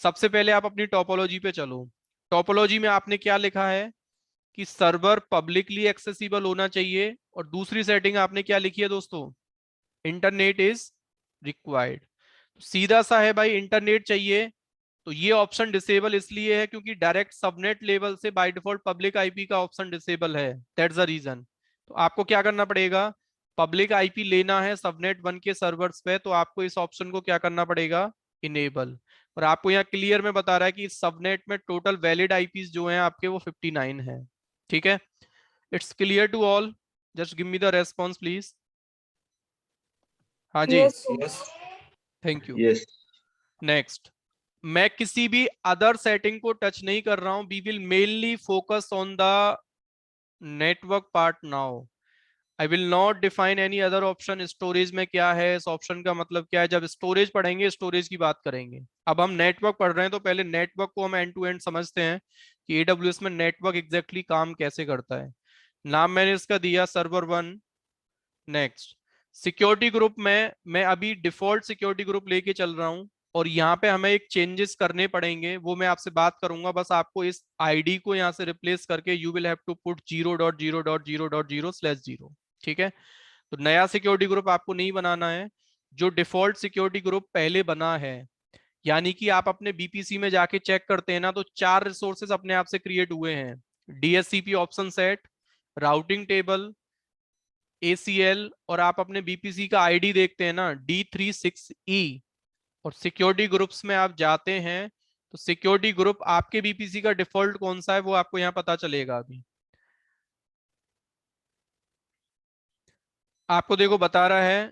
सबसे पहले आप अपनी टोपोलॉजी पे चलो। टोपोलॉजी में आपने क्या लिखा है कि सर्वर पब्लिकली एक्सेसिबल होना चाहिए, और दूसरी सेटिंग आपने क्या लिखी है दोस्तों, इंटरनेट इज रिक्वायर्ड। सीधा सा है भाई, इंटरनेट चाहिए। तो ये ऑप्शन डिसेबल इसलिए है क्योंकि डायरेक्ट सबनेट लेवल से बाय डिफॉल्ट पब्लिक आईपी का ऑप्शन डिसेबल है, दैट्स द रीजन। तो आपको क्या करना पड़ेगा, पब्लिक आईपी लेना है सबनेट 1 के सर्वर्स पे, तो आपको इस ऑप्शन को क्या करना पड़ेगा, इनेबल। और आपको यहाँ क्लियर में बता रहा है कि इस सबनेट में टोटल वैलिड आईपीज जो हैं आपके वो 59 है, ठीक है। It's clear to all, just give me the response please. हाँ जी, Yes. Yes. Thank you. Yes. Next, मैं किसी भी अदर सेटिंग को टच नहीं कर रहा हूं, we will mainly focus on the network part now. I will not define any other option. Storage में क्या है, इस ऑप्शन का मतलब क्या है, जब स्टोरेज पढ़ेंगे स्टोरेज की बात करेंगे। अब हम नेटवर्क पढ़ रहे हैं तो पहले नेटवर्क को हम एंड टू एंड समझते हैं कि एडब्ल्यूएस में नेटवर्क एग्जैक्टली काम कैसे करता है। नाम मैंने इसका दिया सर्वर 1। नेक्स्ट, सिक्योरिटी ग्रुप में मैं अभी डिफॉल्ट सिक्योरिटी ग्रुप लेके चल रहा हूं, और यहाँ पे हमें एक चेंजेस करने पड़ेंगे, वो मैं आपसे बात करूंगा। बस आपको इस आईडी को यहाँ से रिप्लेस करके you will have to put 0.0.0.0/0, ठीक है। तो नया सिक्योरिटी ग्रुप आपको नहीं बनाना है, जो डिफॉल्ट सिक्योरिटी ग्रुप पहले बना है। यानी कि आप अपने बीपीसी में जाके चेक करते हैं ना, तो 4 रिसोर्सेज अपने आप से क्रिएट हुए हैं, DSCP option set, routing table, ACL, और आप अपने बीपीसी का आईडी देखते हैं ना, D36E। और सिक्योरिटी ग्रुप्स में आप जाते हैं तो सिक्योरिटी ग्रुप आपके बीपीसी का डिफॉल्ट कौन सा है वो आपको यहाँ पता चलेगा। अभी आपको देखो बता रहा है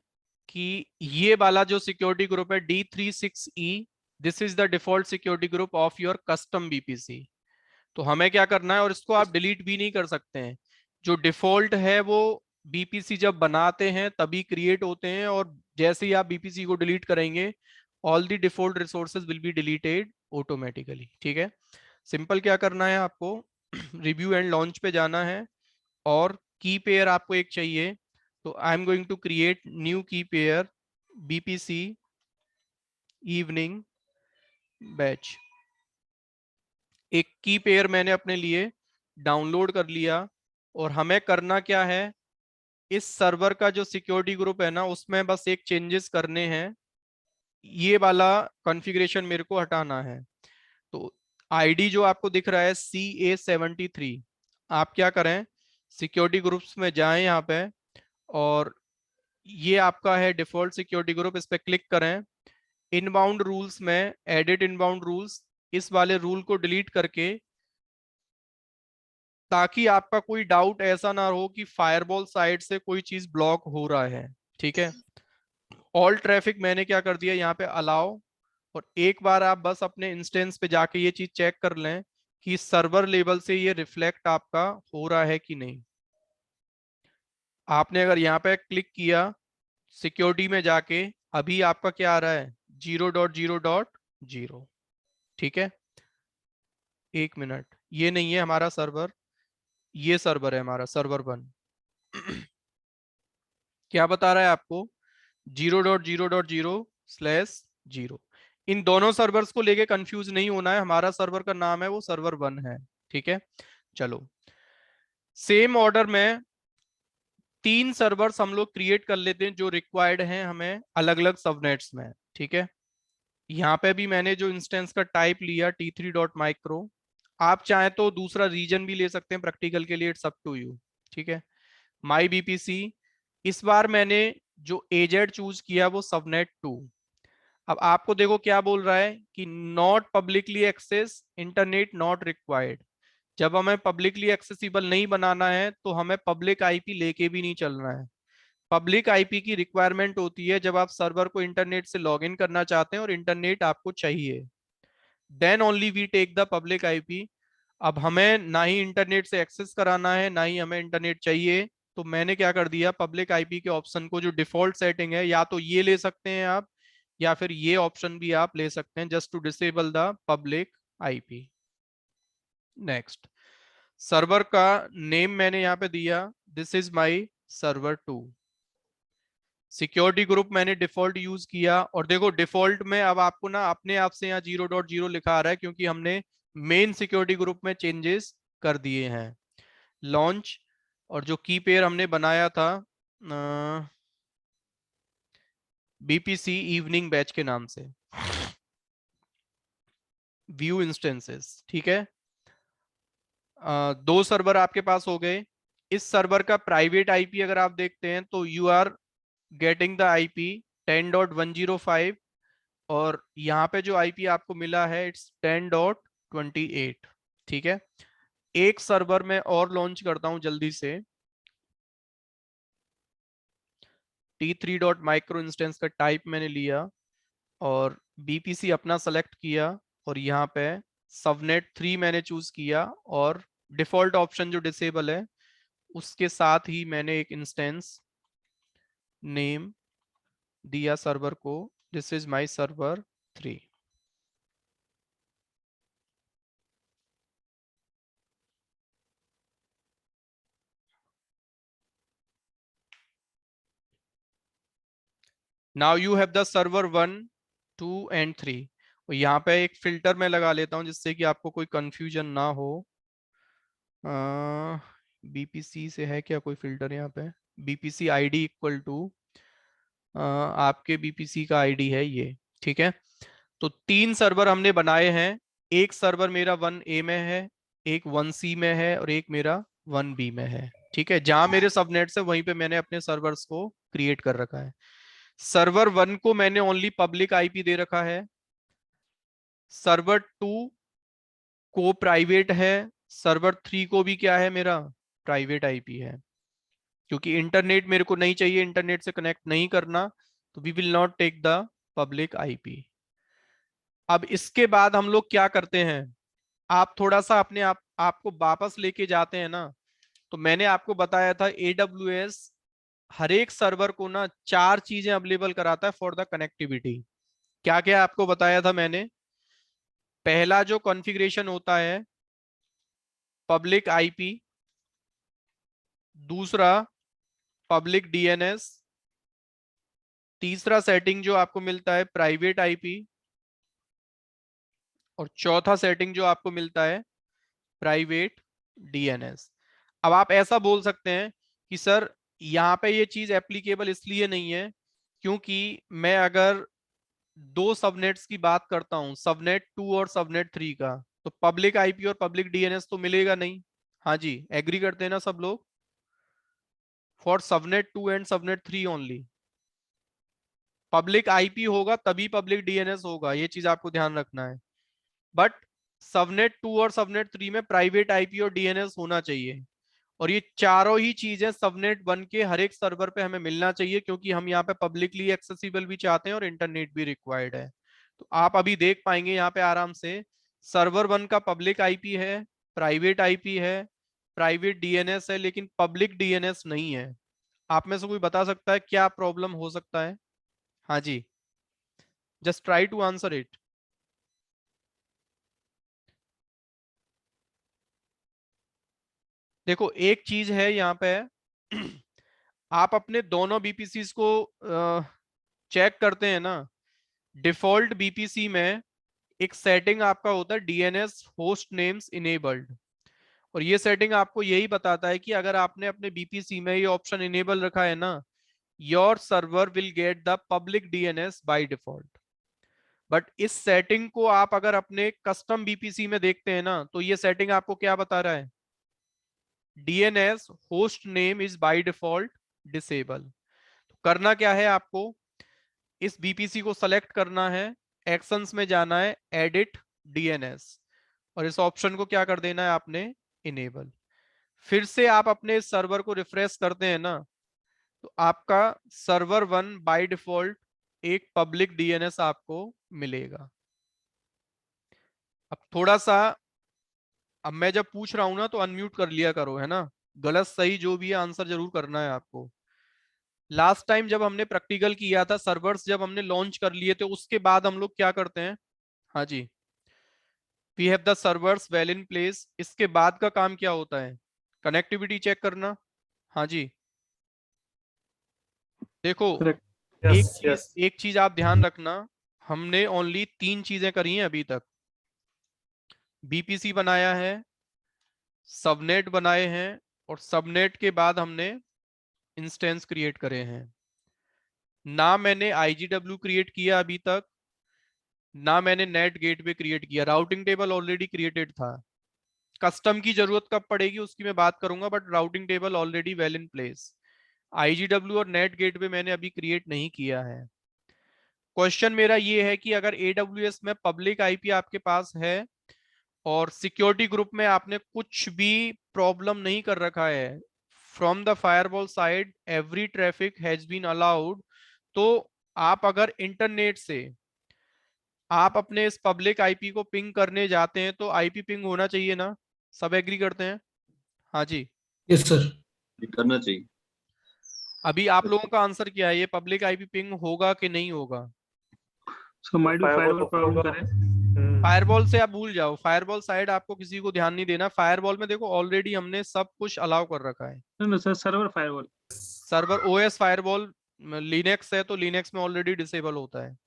कि ये वाला जो सिक्योरिटी ग्रुप है D36E, this is the default security group of your custom BPC. तो हमें क्या करना है, और इसको आप डिलीट भी नहीं कर सकते हैं। जो डिफॉल्ट है वो बीपीसी जब बनाते हैं तभी क्रिएट होते हैं, और जैसे ही आप बीपीसी को डिलीट करेंगे, all the default resources will be deleted automatically, ठीक है। सिंपल क्या करना है आपको, रिव्यू एंड लॉन्च पे जाना है, और की पेयर आपको एक चाहिए। तो I am going to create new key pair BPC evening batch. एक की पेयर मैंने अपने लिए डाउनलोड कर लिया, और हमें करना क्या है, इस सर्वर का जो सिक्योरिटी ग्रुप है ना, उसमें बस एक चेंजेस करने हैं। ये वाला कॉन्फ़िगरेशन मेरे को हटाना है। तो आईडी जो आपको दिख रहा है CA73, आप क्या करें, सिक्योरिटी ग्रुप्स में जाएं यहाँ पे, और ये आपका है डिफॉल्ट सिक्योरिटी ग्रुप, इस पर क्लिक करें। इनबाउंड रूल्स में एडिट इनबाउंड रूल्स, इस वाले रूल को डिलीट करके, ताकि आपका कोई डाउट ऐसा ना हो कि फायरवॉल साइड से कोई चीज ब्लॉक हो रहा है, ठीक है। ऑल ट्रैफिक मैंने क्या कर दिया यहाँ पे अलाउ। और एक बार आप बस अपने इंस्टेंस पे जाके ये चीज चेक कर लें कि सर्वर लेवल से ये रिफ्लेक्ट आपका हो रहा है कि नहीं। आपने अगर यहाँ पे क्लिक किया सिक्योरिटी में जाके, अभी आपका क्या आ रहा है, 0.0.0, ठीक है। एक मिनट, ये नहीं है हमारा सर्वर, ये सर्वर है हमारा सर्वर 1। क्या बता रहा है आपको, 0.0.0/0। इन दोनों सर्वर्स को लेके कंफ्यूज नहीं होना है, हमारा सर्वर का नाम है वो सर्वर 1 है, ठीक है। चलो, सेम ऑर्डर में 3 सर्वर्स हम लोग क्रिएट कर लेते हैं जो रिक्वायर्ड हैं हमें अलग अलग सबनेट्स में, ठीक है। यहाँ पे भी मैंने जो इंस्टेंस का टाइप लिया T3.micro, आप चाहें तो दूसरा रीजन भी ले सकते हैं प्रैक्टिकल के लिए, इट्स अप टू यू, ठीक है। माई बीपीसी, इस बार मैंने जो एजेड चूज किया वो सबनेट 2। अब आपको देखो क्या बोल रहा है कि not publicly access internet not required. जब हमें पब्लिकली एक्सेसिबल नहीं बनाना है तो हमें पब्लिक आईपी लेके भी नहीं चलना है। पब्लिक आईपी की रिक्वायरमेंट होती है जब आप सर्वर को इंटरनेट से लॉग इन करना चाहते हैं और इंटरनेट आपको चाहिए, then only we take the public IP. अब हमें ना ही इंटरनेट से एक्सेस कराना है ना ही हमें इंटरनेट चाहिए, तो मैंने क्या कर दिया, पब्लिक आईपी के ऑप्शन को जो डिफॉल्ट सेटिंग है या तो ये ले सकते हैं आप, या फिर ये ऑप्शन भी आप ले सकते हैं, just to disable the public IP. Next, server का नेम मैंने यहाँ पे दिया, this is my server 2। Security group मैंने डिफॉल्ट यूज किया, और देखो डिफॉल्ट में अब आपको ना अपने आप से यहाँ 0.0 लिखा आ रहा है क्योंकि हमने मेन सिक्योरिटी ग्रुप में चेंजेस कर दिए हैं। लॉन्च, और जो की पेयर हमने बनाया था बीपीसी इवनिंग बैच के नाम से, व्यू इंस्टेंसेस, ठीक है। दो सर्वर आपके पास हो गए। इस सर्वर का प्राइवेट आईपी अगर आप देखते हैं तो you are getting the IP 10.105, और यहाँ पे जो आईपी आपको मिला है इट्स 10.28, ठीक है। एक सर्वर में और लॉन्च करता हूं जल्दी से, t3.micro इंस्टेंस का टाइप मैंने लिया और बीपीसी अपना सेलेक्ट किया, और यहाँ पे सबनेट 3 मैंने चूज किया, और डिफॉल्ट ऑप्शन जो डिसेबल है उसके साथ ही मैंने एक इंस्टेंस नेम दिया सर्वर को, this is my server 3। Now you have the server 1, 2 and 3। और यहाँ पे एक फिल्टर मैं लगा लेता हूँ जिससे कि आपको कोई कंफ्यूजन ना हो। बीपीसी से है क्या कोई फिल्टर यहाँ पे? बीपीसी आईडी इक्वल टू आपके बीपीसी का आईडी है ये, ठीक है। तो 3 सर्वर हमने बनाए हैं। एक सर्वर मेरा 1A में है, एक 1C में है, और एक मेरा 1B में है, ठीक है। जहां मेरे सबनेट्स है वहीं पे मैंने अपने सर्वर्स को क्रिएट कर रखा है। सर्वर 1 को मैंने ओनली पब्लिक आईपी दे रखा है, सर्वर 2 को प्राइवेट है, सर्वर 3 को भी क्या है मेरा, प्राइवेट आईपी है। क्योंकि इंटरनेट मेरे को नहीं चाहिए, इंटरनेट से कनेक्ट नहीं करना, तो we will not take the public IP. अब इसके बाद हम लोग क्या करते हैं, आप थोड़ा सा अपने आप आपको वापस लेके जाते हैं ना, तो मैंने आपको बताया था AWS हर एक सर्वर को ना 4 चीजें अवेलेबल कराता है फॉर द कनेक्टिविटी। क्या क्या आपको बताया था मैंने? पहला जो कॉन्फ़िगरेशन होता है पब्लिक आईपी, दूसरा पब्लिक डीएनएस, तीसरा सेटिंग जो आपको मिलता है प्राइवेट आईपी, और चौथा सेटिंग जो आपको मिलता है प्राइवेट डीएनएस। अब आप ऐसा बोल सकते हैं कि सर यहाँ पे ये चीज एप्लीकेबल इसलिए नहीं है क्योंकि मैं अगर दो सबनेट्स की बात करता हूं, सबनेट 2 और सबनेट 3 का, तो पब्लिक आईपी और पब्लिक डीएनएस तो मिलेगा नहीं। हाँ जी, एग्री करते हैं ना सब लोग? For subnet 2 and subnet 3 only public IP होगा तभी पब्लिक डीएनएस होगा, ये चीज आपको ध्यान रखना है। बट सबनेट 2 और सबनेट 3 में प्राइवेट आईपी और डीएनएस होना चाहिए, और ये चारों ही चीजें सबनेट 1 के हर एक सर्वर पे हमें मिलना चाहिए, क्योंकि हम यहाँ पे पब्लिकली एक्सेसिबल भी चाहते हैं और इंटरनेट भी रिक्वायर्ड है। तो आप अभी देख पाएंगे यहाँ पे आराम से, सर्वर 1 का पब्लिक आईपी है, प्राइवेट आईपी है, प्राइवेट डीएनएस है, लेकिन पब्लिक डीएनएस नहीं है। आप में से कोई बता सकता है क्या प्रॉब्लम हो सकता है? हाँ जी, just try to answer it. देखो एक चीज है यहाँ पे आप अपने दोनों बीपीसीज को चेक करते हैं ना, डिफॉल्ट बीपीसी में एक सेटिंग आपका होता है डीएनएस होस्ट नेम्स इनेबल्ड, और ये सेटिंग आपको यही बताता है कि अगर आपने अपने बीपीसी में ये ऑप्शन इनेबल रखा है ना, your server will get the public DNS bye default. But इस सेटिंग को आप अगर अपने कस्टम बीपीसी में देखते हैं ना, तो ये सेटिंग आपको क्या बता रहा है, DNS host name is by default disable. करना क्या है आपको, इस बीपीसी को सेलेक्ट करना है, एक्शंस में जाना है, एडिट डीएनएस, और इस ऑप्शन को क्या कर देना है आपने, इनेबल। फिर से आप अपने सर्वर को रिफ्रेश करते हैं ना, तो आपका सर्वर 1 बाय डिफॉल्ट एक पब्लिक डीएनएस आपको मिलेगा। अब थोड़ा सा, अब मैं जब पूछ रहा हूं ना तो अनम्यूट कर लिया करो, है ना, गलत सही जो भी है आंसर जरूर करना है आपको। लास्ट टाइम जब हमने प्रैक्टिकल किया था, सर्वर्स जब हमने लॉन्च कर लिए थे, उसके बाद हम लोग क्या करते हैं, हाँ जी, we have the servers well in place, इसके बाद का काम क्या होता है, कनेक्टिविटी चेक करना। हाँ जी, देखो, करेक्ट। Yes yes. एक चीज आप ध्यान रखना, हमने ओनली 3 चीजें करी हैं अभी तक। बीपीसी बनाया है, सबनेट बनाए हैं, और सबनेट के बाद हमने इंस्टेंस क्रिएट करे हैं। ना मैंने आईजीडब्ल्यू क्रिएट किया अभी तक, ना मैंने नेट गेटवे क्रिएट किया। राउटिंग टेबल ऑलरेडी क्रिएटेड था, कस्टम की जरूरत कब पड़ेगी उसकी मैं बात करूंगा, but routing table already well in place. IGW और नेट गेटवे मैंने अभी क्रिएट नहीं किया है। क्वेश्चन मेरा ये है कि अगर एडब्ल्यूएस में पब्लिक आईपी आपके पास है और सिक्योरिटी ग्रुप में आपने कुछ भी प्रॉब्लम नहीं कर रखा है, from the firewall side every traffic has been allowed, तो आप अगर इंटरनेट से आप अपने इस पब्लिक आईपी को पिंग करने जाते हैं तो आईपी पिंग होना चाहिए ना, सब एग्री करते हैं? हाँ जी, यस सर। करना चाहिए। अभी आप लोगों का आंसर क्या है, ये पब्लिक आईपी पिंग होगा कि नहीं होगा? So might be firewall problem करें। फायरवॉल से आप भूल जाओ, फायरवॉल साइड आपको किसी को ध्यान नहीं देना। फायरवॉल में देखो ऑलरेडी हमने सब कुछ अलाउ कर रखा है। No sir, server firewall. Server OS firewall Linux है तो लिनक्स में ऑलरेडी डिसेबल होता है,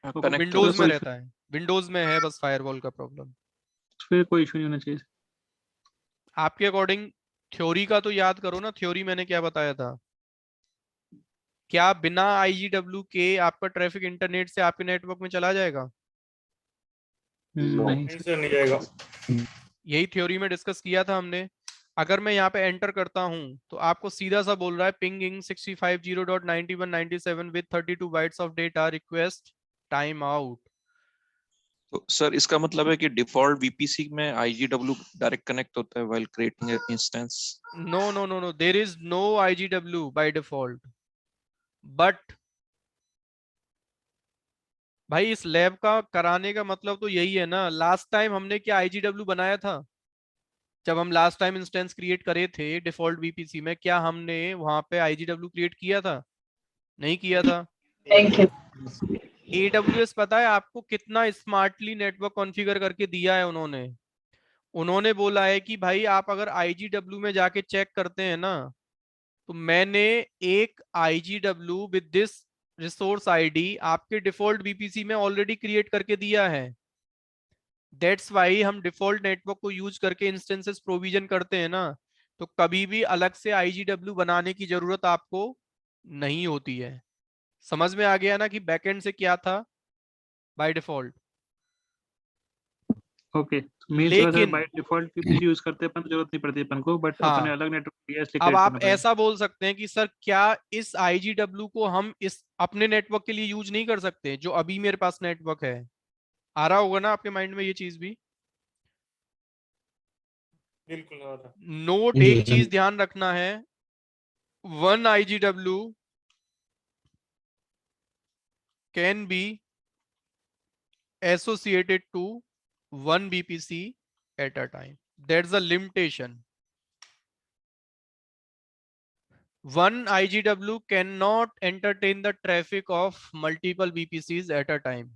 कनेक्ट विंडोज में रहता है, विंडोज में है बस फायरवॉल का प्रॉब्लम। फिर कोई इशू नहीं होना चाहिए। आपके अकॉर्डिंग थ्योरी का तो याद करो ना, थ्योरी मैंने क्या बताया था, क्या बिना आईजीडब्ल्यू के आपका ट्रैफिक इंटरनेट से आपके नेटवर्क में चला जाएगा? नहीं सर नहीं जाएगा। यही थ्योरी में डिस्कस किया था हमने। अगर मैं यहाँ पे एंटर करता हूं तो आपको सीधा सा बोल रहा है pinging 650.9197 with 32 bytes of data, request time out. तो सर इसका मतलब है कि डिफॉल्ट वीपीसी में आईजीडब्ल्यू डायरेक्ट कनेक्ट होता है while creating instance. No no no no, there is no IGW by default, but भाई इस लैब का कराने का मतलब तो यही है ना। लास्ट टाइम हमने क्या आईजीडब्ल्यू बनाया था? जब हम लास्ट टाइम इंस्टेंस क्रिएट करे थे डिफॉल्ट वीपीसी में, क्या हमने वहां पे आईजीडब्ल्यू क्रिएट किया था? नहीं किया था। Thank you. एडब्ल्यूएस पता है आपको कितना स्मार्टली नेटवर्क कॉन्फ़िगर करके दिया है उन्होंने? उन्होंने बोला है कि भाई आप अगर आईजीडब्ल्यू में जाके चेक करते हैं ना, तो मैंने एक आईजीडब्ल्यू विद दिस रिसोर्स आईडी आपके डिफॉल्ट बीपीसी में ऑलरेडी क्रिएट करके दिया है। दैट्स वाई हम डिफॉल्ट नेटवर्क को यूज करके इंस्टेंसेस प्रोविजन करते हैं ना, तो कभी भी अलग से आईजीडब्ल्यू बनाने की जरूरत आपको नहीं होती है। समझ में आ गया ना कि बैकएंड से क्या था बाय डिफॉल्ट? ओके, मींस अगर लेकिन बाय डिफॉल्ट पीपीसी यूज करते हैं अपन तो जरूरत नहीं पड़ती अपन को, बट अपने हाँ, अलग नेटवर्क डीएस अब क्रिएट आप करना पड़ेगा। ऐसा बोल सकते हैं कि सर क्या इस आईजीडब्ल्यू को हम इस अपने नेटवर्क के लिए यूज नहीं कर सकते जो अभी मेरे पास नेटवर्क है? आ रहा होगा ना आपके माइंड में ये चीज भी? बिल्कुल आ रहा। नोट एक चीज ध्यान रखना है, one IGW can be associated to one BPC at a time. That's a limitation. One IGW cannot entertain the traffic of multiple BPCs at a time.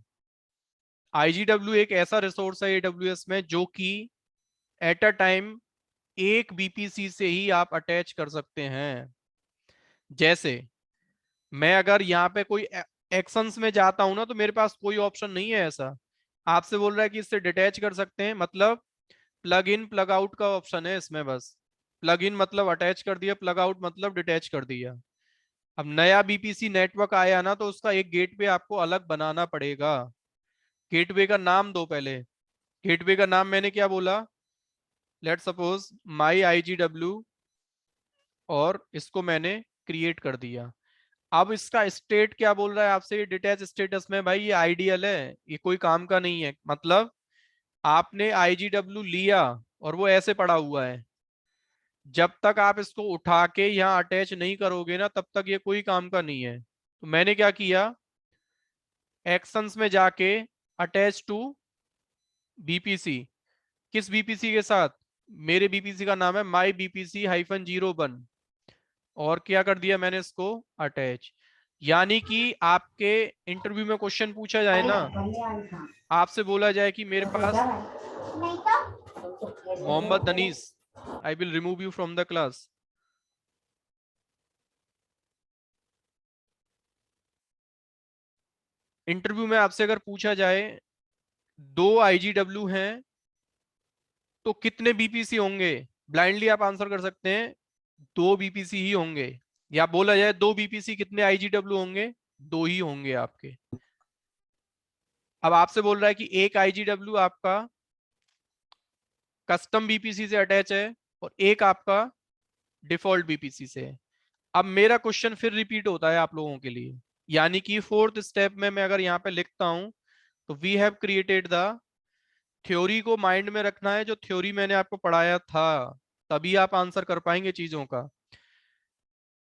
IGW एक ऐसा रिसोर्स है AWS में जो कि एट अ टाइम एक बीपीसी से ही आप अटैच कर सकते हैं। जैसे मैं अगर यहाँ पे कोई एक्शंस में जाता हूं ना, तो मेरे पास कोई ऑप्शन नहीं है ऐसा। आपसे बोल रहा है कि इससे डिटैच कर सकते हैं, मतलब प्लग इन प्लग आउट का ऑप्शन है इसमें बस। प्लग इन मतलब अटैच कर दिया, प्लग आउट मतलब डिटैच कर दिया। अब नया बीपीसी नेटवर्क आया ना, तो उसका एक गेटवे आपको अलग बनाना पड़ेगा। गेटवे का नाम दो पहले। गेटवे का नाम मैंने क्या बोला, लेट सपोज माई आईजीडब्ल्यू, और इसको मैंने क्रिएट कर दिया। अब इसका स्टेट क्या बोल रहा है आपसे, ये डिटैच स्टेटस में भाई ये आइडियल है, ये कोई काम का नहीं है। मतलब आपने आईजीडब्ल्यू लिया और वो ऐसे पड़ा हुआ है, जब तक आप इसको उठा के यहाँ अटैच नहीं करोगे ना तब तक ये कोई काम का नहीं है। तो मैंने क्या किया, एक्शंस में जाके अटैच टू बीपीसी, किस बीपीसी के साथ, मेरे बीपीसी का नाम है माई बीपीसी -01, और क्या कर दिया मैंने इसको अटैच। यानी कि आपके इंटरव्यू में क्वेश्चन पूछा जाए ना, आपसे बोला जाए कि मेरे पास Mohammad Danish, I will remove you from the class. Interview में आपसे अगर पूछा जाए 2 IGW हैं तो कितने बीपीसी होंगे, ब्लाइंडली आप आंसर कर सकते हैं 2 बीपीसी ही होंगे। या बोला जाए 2 बीपीसी कितने IGW होंगे, 2 ही होंगे आपके। अब आपसे बोल रहा है कि एक IGW आपका कस्टम बीपीसी से अटैच है और एक आपका डिफॉल्ट बीपीसी से है। अब मेरा क्वेश्चन फिर रिपीट होता है आप लोगों के लिए, यानी कि फोर्थ स्टेप में मैं अगर यहाँ पे लिखता हूं तो we have created the, theory को माइंड में रखना है, जो थ्योरी मैंने आपको पढ़ाया था, तभी आप आंसर कर पाएंगे चीजों का।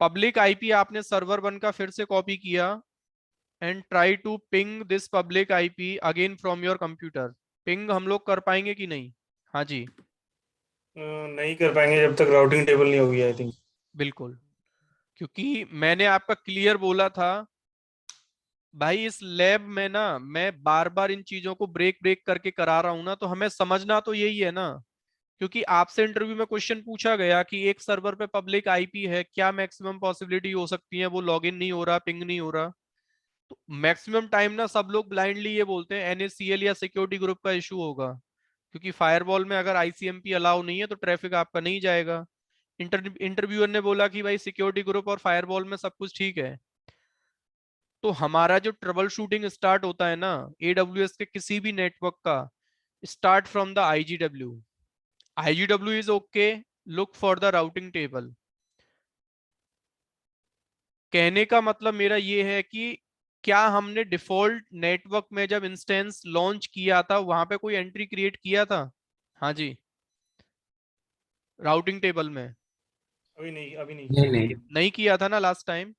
पब्लिक आईपी आपने सर्वर 1 का फिर से कॉपी किया and try to ping this public IP again from your computer. Ping हम लोग कर पाएंगे कि नहीं? हाँ जी नहीं कर पाएंगे जब तक राउटिंग टेबल नहीं होगी, आई थिंक। बिल्कुल, क्योंकि मैंने आपका क्लियर बोला था भाई, इस लैब में ना मैं बार बार इन चीजों को ब्रेक ब्रेक करके करा रहा हूं ना, तो हमें समझना तो यही है ना। क्योंकि आपसे इंटरव्यू में क्वेश्चन पूछा गया कि एक सर्वर पे पब्लिक आईपी है, क्या मैक्सिमम पॉसिबिलिटी हो सकती है वो लॉगिन नहीं हो रहा, पिंग नहीं हो रहा। तो मैक्सिमम टाइम ना सब लोग ब्लाइंडली ये बोलते हैं NACL या सिक्योरिटी ग्रुप का इशू होगा, क्योंकि फायरवॉल में अगर ICMP अलाउ नहीं है तो ट्रैफिक आपका नहीं जाएगा। इंटरव्यूअर ने बोला कि भाई सिक्योरिटी ग्रुप और फायरवॉल में सब कुछ ठीक है। तो हमारा जो ट्रबल शूटिंग स्टार्ट होता है ना AWS के किसी भी नेटवर्क का, start from the IGW is okay, look for the routing table. कहने का मतलब मेरा ये है कि क्या हमने डिफॉल्ट नेटवर्क में जब इंस्टेंस लॉन्च किया था वहां पे कोई एंट्री क्रिएट किया था? हाँ जी, राउटिंग टेबल में अभी नहीं, अभी नहीं। नहीं नहीं नहीं किया था ना लास्ट टाइम।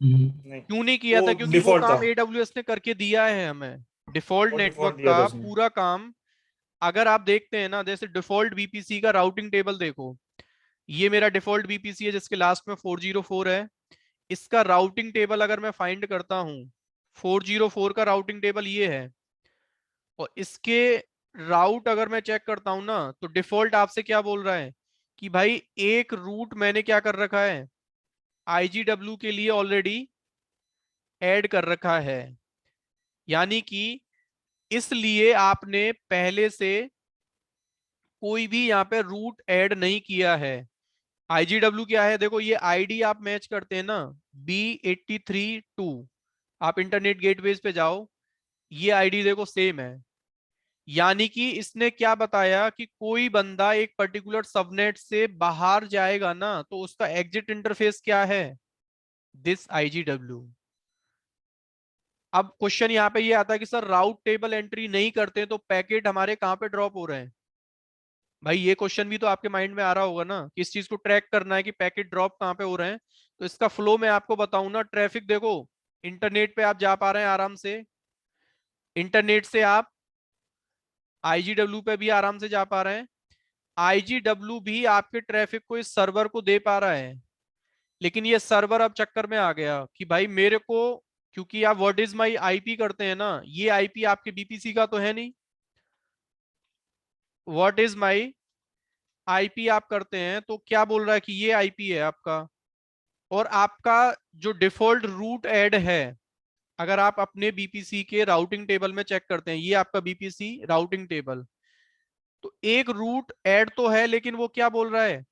नहीं, क्यों नहीं किया था? वो क्योंकि वो डिफॉल्ट था। काम AWS ने करके दिया है हमें, डिफॉल्ट वो नेटवर्क डिफॉल्ट दिया था का उसने। पूरा काम। अगर आप देखते हैं ना, जैसे डिफॉल्ट बीपीसी का राउटिंग टेबल देखो, ये मेरा डिफॉल्ट बीपीसी है जिसके लास्ट में 404 है। इसका राउटिंग टेबल अगर मैं फाइंड करता हूं, 404 का राउटिंग टेबल ये है, और इसके राउट अगर मैं चेक करता हूं ना तो डिफॉल्ट आपसे क्या बोल रहा है कि भाई एक रूट मैंने क्या कर रखा है, IGW के लिए ऑलरेडी ऐड कर रखा है। यानी कि इसलिए आपने पहले से कोई भी यहाँ पे रूट ऐड नहीं किया है। IGW क्या है, देखो ये आईडी आप मैच करते हैं ना, B832, आप इंटरनेट गेटवेज पे जाओ, ये आईडी देखो सेम है। यानी कि इसने क्या बताया कि कोई बंदा एक पर्टिकुलर सबनेट से बाहर जाएगा ना तो उसका एग्जिट इंटरफेस क्या है, दिस IGW। अब क्वेश्चन यहाँ पे ये आता है कि सर राउट टेबल एंट्री नहीं करते तो पैकेट हमारे कहाँ पे ड्रॉप हो रहे हैं? भाई ये क्वेश्चन भी तो आपके माइंड में आ रहा होगा ना, किस चीज को ट्रैक करना है कि पैकेट ड्रॉप कहाँ पे हो रहे हैं। तो इसका फ्लो मैं आपको बताऊं ना, ट्रैफिक देखो, इंटरनेट पे आप जा पा रहे हैं आराम से, इंटरनेट से आप IGW पे भी आराम से जा पा रहे हैं, IGW भी आपके ट्रैफिक को इस सर्वर को दे पा रहा है। लेकिन ये सर्वर अब चक्कर में आ गया कि भाई मेरे को, क्योंकि आप व्हाट इज माई आईपी करते हैं ना, ये आईपी आपके बीपीसी का तो है नहीं, व्हाट इज माई आईपी आप करते हैं तो क्या बोल रहा है कि ये आईपी है आपका, और आपका जो डिफॉल्ट रूट ऐड है, अगर आप अपने बीपीसी के राउटिंग टेबल में चेक करते हैं, ये आपका बीपीसी राउटिंग टेबल, तो एक रूट ऐड तो है, लेकिन वो क्या बोल रहा है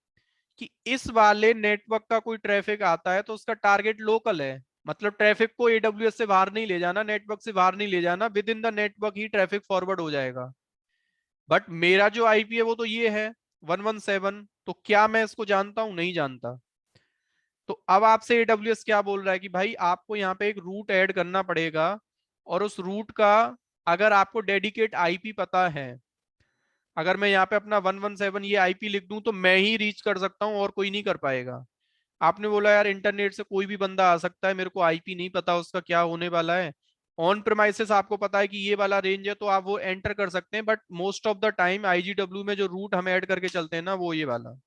कि इस वाले नेटवर्क का कोई ट्रैफिक आता है तो उसका टारगेट लोकल है, मतलब ट्रैफिक को AWS से बाहर नहीं ले जाना, नेटवर्क से बाहर नहीं ले जाना, with in the network he traffic forward हो जाएगा। बट मेरा जो आईपी है वो तो ये है 117, तो क्या मैं इसको जानता हूं? नहीं जानता। तो अब आपसे AWS क्या बोल रहा है कि भाई आपको यहाँ पे एक रूट ऐड करना पड़ेगा, और उस रूट का अगर आपको डेडिकेट आईपी पता है, अगर मैं यहाँ पे अपना 117 ये आईपी लिख दूं तो मैं ही रीच कर सकता हूँ और कोई नहीं कर पाएगा। आपने बोला यार इंटरनेट से कोई भी बंदा आ सकता है, मेरे को आईपी नहीं पता उसका क्या होने वाला है। ऑन प्रेमाइसेस आपको पता है कि ये वाला रेंज है तो आप वो एंटर कर सकते हैं, but most of the time IGW में जो रूट हम ऐड करके चलते हैं ना वो ये वाला।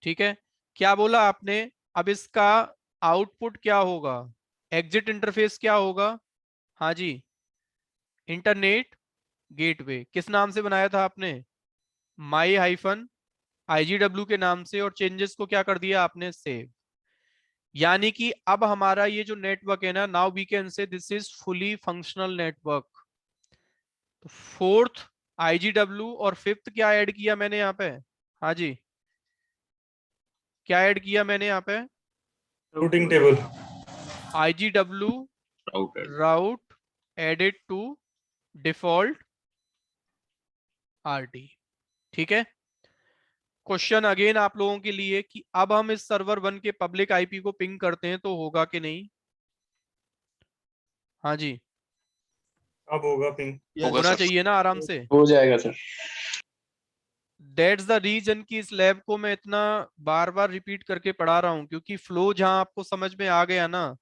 ठीक है, क्या बोला आपने? अब इसका आउटपुट क्या होगा, एग्जिट इंटरफेस क्या होगा? हाँ जी, इंटरनेट गेटवे। किस नाम से बनाया था आपने? माई हाइफन आईजीडब्ल्यू के नाम से, और चेंजेस को क्या कर दिया आपने? सेव। यानी कि अब हमारा ये जो नेटवर्क है ना, now we can say this is fully functional network. तो फोर्थ आईजीडब्ल्यू और फिफ्थ क्या ऐड किया मैंने यहाँ पे? हाँ जी, क्या ऐड किया मैंने यहाँ पे? Routing table. IGW route added to default RT. ठीक है, क्वेश्चन अगेन आप लोगों के लिए कि अब हम इस सर्वर 1 के पब्लिक आईपी को पिंग करते हैं तो होगा कि नहीं? हाँ जी, अब होगा पिंग। होगा होना सर। चाहिए ना आराम से। हो जाएगा सर। दैट्स द रीजन कि इस लैब को मैं इतना बार बार रिपीट करके पढ़ा रहा हूं, क्योंकि फ्लो जहां आपको समझ में आ गया ना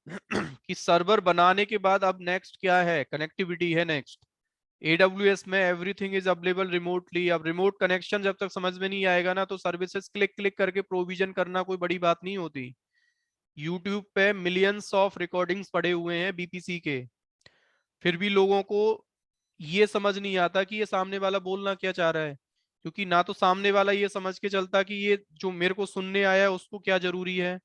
कि सर्वर बनाने के बाद अब नेक्स्ट क्या है, कनेक्टिविटी है नेक्स्ट। AWS में एवरीथिंग इज अवेलेबल रिमोटली। अब रिमोट कनेक्शन जब तक समझ में नहीं आएगा ना, तो सर्विसेज क्लिक क्लिक करके प्रोविजन करना कोई बड़ी बात नहीं होती। यूट्यूब पे मिलियंस ऑफ रिकॉर्डिंग्स पड़े हुए हैं बीपीसी के, फिर भी लोगों को ये समझ नहीं आता कि ये सामने वाला बोलना क्या चाह रहा है, क्योंकि ना तो सामने वाला ये समझ के चलता कि ये जो मेरे को सुनने आया है उसको क्या जरूरी है।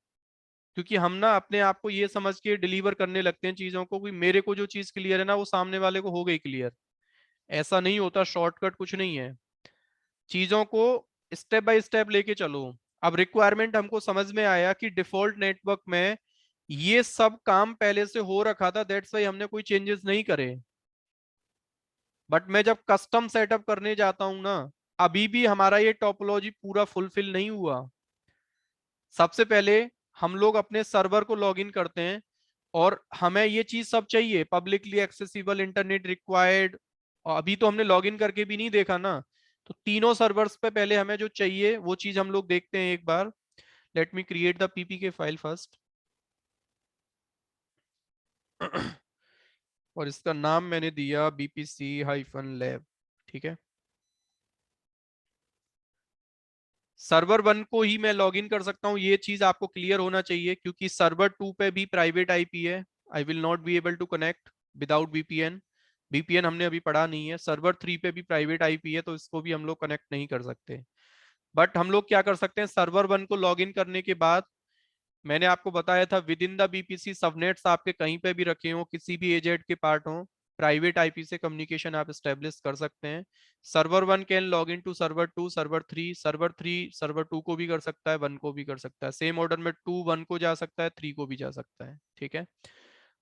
क्योंकि हम ना अपने आप को ये समझ के डिलीवर करने लगते हैं चीजों को कि मेरे को जो चीज क्लियर है ना वो सामने वाले को हो गई क्लियर। ऐसा नहीं होता, शॉर्टकट कुछ नहीं है। चीजों को स्टेप बाय स्टेप लेके चलो। अब रिक्वायरमेंट हमको समझ में आया कि डिफॉल्ट नेटवर्क में ये सब काम पहले से हो रखा था, दैट्स वाई हमने कोई चेंजेस नहीं करे। बट मैं जब कस्टम सेटअप करने जाता हूं ना, अभी भी हमारा ये टोपोलॉजी पूरा फुलफिल नहीं हुआ। सबसे पहले हम लोग अपने सर्वर को लॉगिन करते हैं, और हमें ये चीज सब चाहिए, पब्लिकली एक्सेसिबल इंटरनेट रिक्वायर्ड। अभी तो हमने लॉगिन करके भी नहीं देखा ना, तो तीनों सर्वर्स पे पहले हमें जो चाहिए वो चीज हम लोग देखते हैं एक बार। Let me create the PPK file first और इसका नाम मैंने दिया bpc-lab। ठीक है, सर्वर 1 को ही मैं लॉगिन कर सकता हूं, ये चीज आपको क्लियर होना चाहिए, क्योंकि सर्वर 2 पे भी प्राइवेट आईपी है। I will not be able to connect without VPN. VPN हमने अभी पढ़ा नहीं है। सर्वर 3 पे भी प्राइवेट आईपी है, तो इसको भी हम लोग कनेक्ट नहीं कर सकते। बट हम लोग क्या कर सकते हैं, सर्वर 1 को लॉगिन करने के बाद मैंने आपको बताया था with in the BPC subnets आपके कहीं पे भी रखे हो, किसी भी एजेंट के पार्ट हो, प्राइवेट आईपी से कम्युनिकेशन आप एस्टेब्लिश कर सकते हैं। Server 1 can log in to server 2, server 3, server 3 server 2 को भी कर सकता है, 1 को भी कर सकता है। सेम ऑर्डर में 2 1 को जा सकता है, 3 को भी जा सकता है। ठीक है,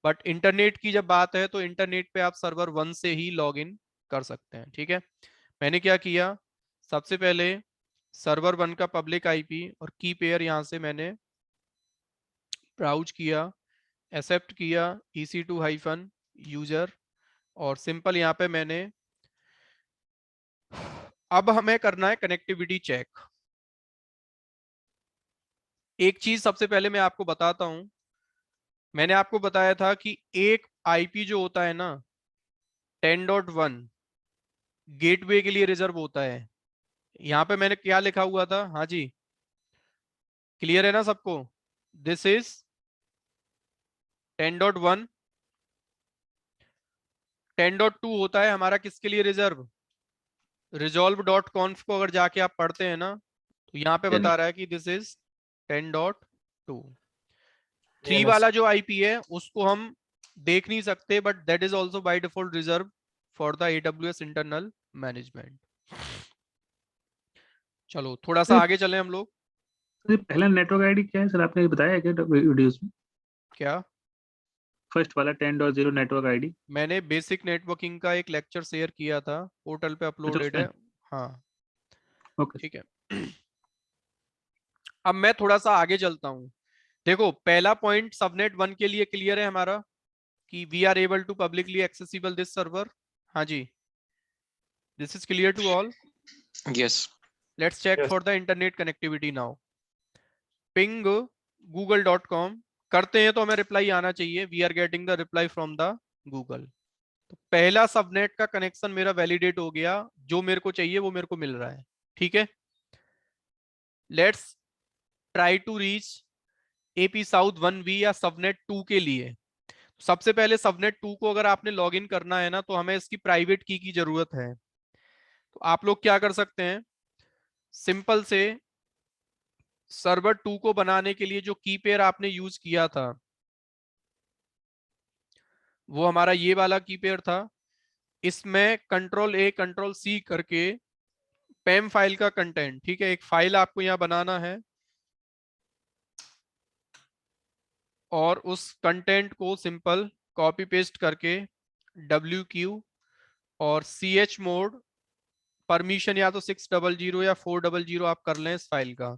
बट इंटरनेट की जब बात है तो इंटरनेट पे आप सर्वर 1 से ही लॉग इन कर सकते हैं। ठीक है, मैंने क्या किया, सबसे पहले सर्वर 1 का पब्लिक आईपी और की पेयर यहां से मैंने ब्राउज किया, एक्सेप्ट किया EC2-यूजर, और सिंपल यहाँ पे मैंने, अब हमें करना है कनेक्टिविटी चेक। एक चीज सबसे पहले मैं आपको बताता हूं, मैंने आपको बताया था कि एक आईपी जो होता है ना 10.1 गेटवे के लिए रिजर्व होता है। यहाँ पे मैंने क्या लिखा हुआ था? हाँ जी, क्लियर है ना सबको? This is 10.1। 10.2 होता है हमारा किसके लिए रिजर्व? resolve.conf को अगर जाके आप पढ़ते हैं ना, तो यहाँ पे बता रहा है कि दिस इज 10.2। 3 वाला जो आईपी है उसको हम देख नहीं सकते, but that is also by default reserve for the AWS internal management. चलो थोड़ा सा आगे चले हम लोग। ये पहला नेटवर्क आईडी क्या है सर, आपने बताया है क्या वीडियोस में? क्या? फर्स्ट वाला 10.0 नेटवर्क आईडी। मैंने बेसिक नेटवर्किंग का एक लेक्चर शेयर किया था, पोर्टल पे अपलोडेड है। हाँ ओके। ठीक है। अब मैं थोड़ा सा आगे चलता हूं। देखो पहला पॉइंट सबनेट 1 के लिए क्लियर है हमारा कि we are able to publicly accessible this server. हाँ जी, this is clear to all. Yes let's check Yes. For the internet connectivity now. Ping google.com करते हैं तो हमें रिप्लाई आना चाहिए, we are getting the reply from the Google. तो पहला सबनेट का कनेक्शन मेरा वैलिडेट हो गया, जो मेरे को चाहिए वो मेरे को मिल रहा है। ठीक है, let's try to reach AP south 1V या सबनेट 2 के लिए। सबसे पहले सबनेट 2 को अगर आपने लॉगिन करना है ना, तो हमें इसकी प्राइवेट की जरूरत है। तो आप लोग क्या कर सकते हैं, सिंपल से सर्वर 2 को बनाने के लिए जो की पेयर आपने यूज किया था वो हमारा ये वाला की पेयर था। इसमें कंट्रोल A कंट्रोल C करके पेम फाइल का कंटेंट, ठीक है, एक फाइल आपको यहाँ बनाना है और उस कंटेंट को सिंपल कॉपी पेस्ट करके WQ और CH मोड परमिशन या तो 600 या 400 आप कर लें इस फाइल का।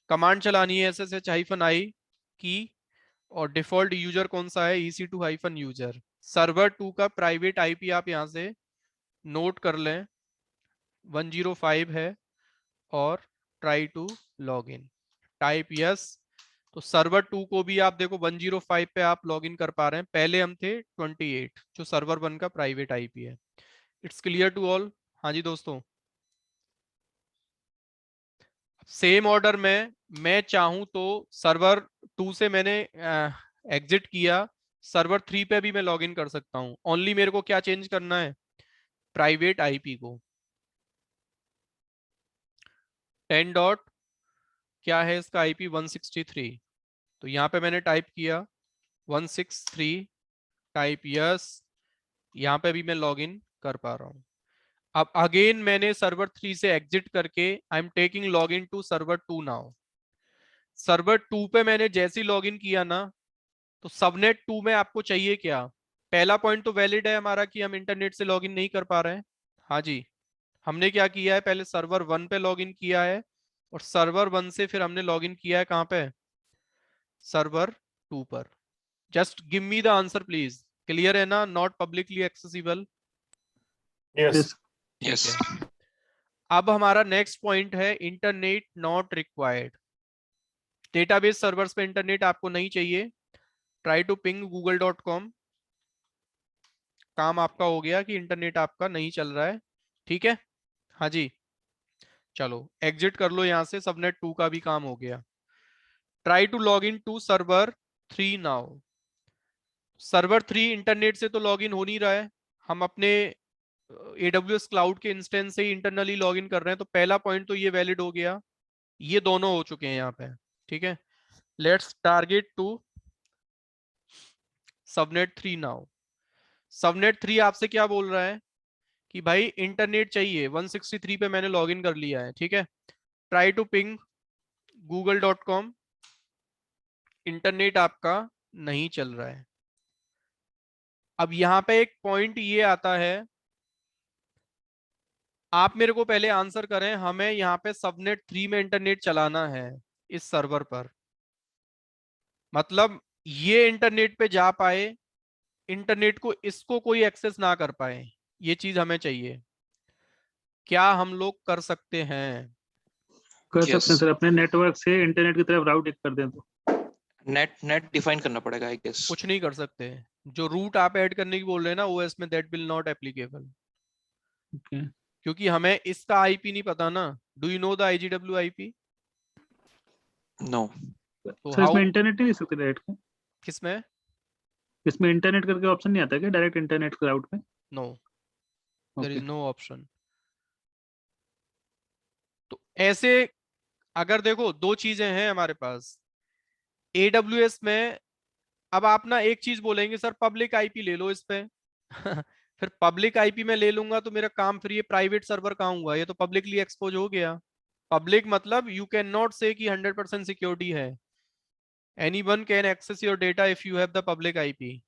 कमांड चलानी है SSH-i की, और डिफॉल्ट यूजर कौन सा है, EC2-यूजर। सर्वर 2 का प्राइवेट आईपी आप यहां से नोट कर लें, 105 है, और try to log in, type yes. तो सर्वर 2 को भी आप देखो 105 पे आप लॉग इन कर पा रहे हैं, पहले हम थे 28 जो सर्वर 1 का प्राइवेट आईपी है। It's clear to all. हाँ जी दोस्तों, सेम ऑर्डर में मैं चाहूं तो सर्वर 2 से मैंने एग्जिट किया, सर्वर 3 पे भी मैं लॉगिन कर सकता हूं। ओनली मेरे को क्या चेंज करना है, प्राइवेट आईपी को। 10 डॉट क्या है इसका आईपी, 163। तो यहाँ पे मैंने टाइप किया 163, टाइप यस, यहाँ पे भी मैं लॉगिन कर पा रहा हूँ। अब अगेन मैंने सर्वर 3 से एग्जिट करके I am taking login to server 2 now. Server 2 पे मैंने जैसे ही लॉगिन किया ना, तो सबनेट 2 में आपको चाहिए क्या, पहला पॉइंट तो वैलिड है हमारा कि हम इंटरनेट से लॉगिन नहीं कर पा रहे हैं। हाँ जी, हमने क्या किया है, पहले सर्वर 1 पे लॉगिन किया है और सर्वर 1 से फिर हमने लॉगिन किया है कहाँ पे, सर्वर 2 पर। Just give me the answer please, clear है ना, not publicly accessible. Yes. Yes. ठीक यस है, अब हमारा नेक्स्ट पॉइंट है internet not required. Database servers पे इंटरनेट आपको नहीं चाहिए, ट्राई टू पिंग google.com। काम आपका हो गया कि इंटरनेट आपका नहीं चल रहा है। ठीक है, हाँ जी, चलो एग्जिट कर लो यहां से, सबनेट 2 का भी काम हो गया। Try to log in to server 3 now. Server 3 internet से तो लॉग इन हो नहीं रहा है, हम अपने AWS क्लाउड के इंस्टेंस से ही इंटरनली लॉग इन कर रहे हैं। तो पहला पॉइंट तो ये वैलिड हो गया, ये दोनों हो चुके हैं यहाँ पे। ठीक है, let's target to subnet 3 now. Subnet 3 आपसे क्या बोल रहा है कि भाई इंटरनेट चाहिए, 163 पे मैंने लॉगिन कर लिया है। ठीक है, try to ping google.com, internet आपका नहीं चल रहा है। अब यहाँ पे एक पॉइंट ये आता है, आप मेरे को पहले आंसर करें, हमें यहाँ पे सबनेट 3 में इंटरनेट चलाना है इस सर्वर पर, मतलब ये इंटरनेट पे जा पाए, इंटरनेट को इसको कोई एक्सेस ना कर पाए, ये चीज हमें चाहिए। क्या हम लोग कर सकते हैं, कर सकते हैं यस सर, अपने नेटवर्क से इंटरनेट की तरफ राउट कर दें तो। नेट नेट डिफाइन करना पड़ेगा आई गेस। कुछ नहीं कर सकते, जो रूट आप ऐड करने की बोल रहे हैं ना ओएस में, that will not applicable, okay क्योंकि हमें इसका आईपी नहीं पता ना। Do you know the IGW IP? No तो सर, हाउ, इसमें इंटरनेट नहीं दे सकते डायरेक्ट क्या? किसमें, इसमें इंटरनेट करके ऑप्शन नहीं आता क्या डायरेक्ट इंटरनेट क्लाउड पे? No, there okay is no option. तो ऐसे अगर देखो दो चीजें हैं हमारे पास AWS में। अब आप ना एक चीज बोलेंगे सर पब्लिक आईपी ले लो इस पे फिर पब्लिक आईपी में ले लूंगा तो मेरा काम, फिर ये प्राइवेट सर्वर कहाँ हुआ, ये तो पब्लिकली एक्सपोज हो गया। पब्लिक मतलब यू कैन नॉट से कि 100% सिक्योरिटी है, anyone can access your data if you have the public IP.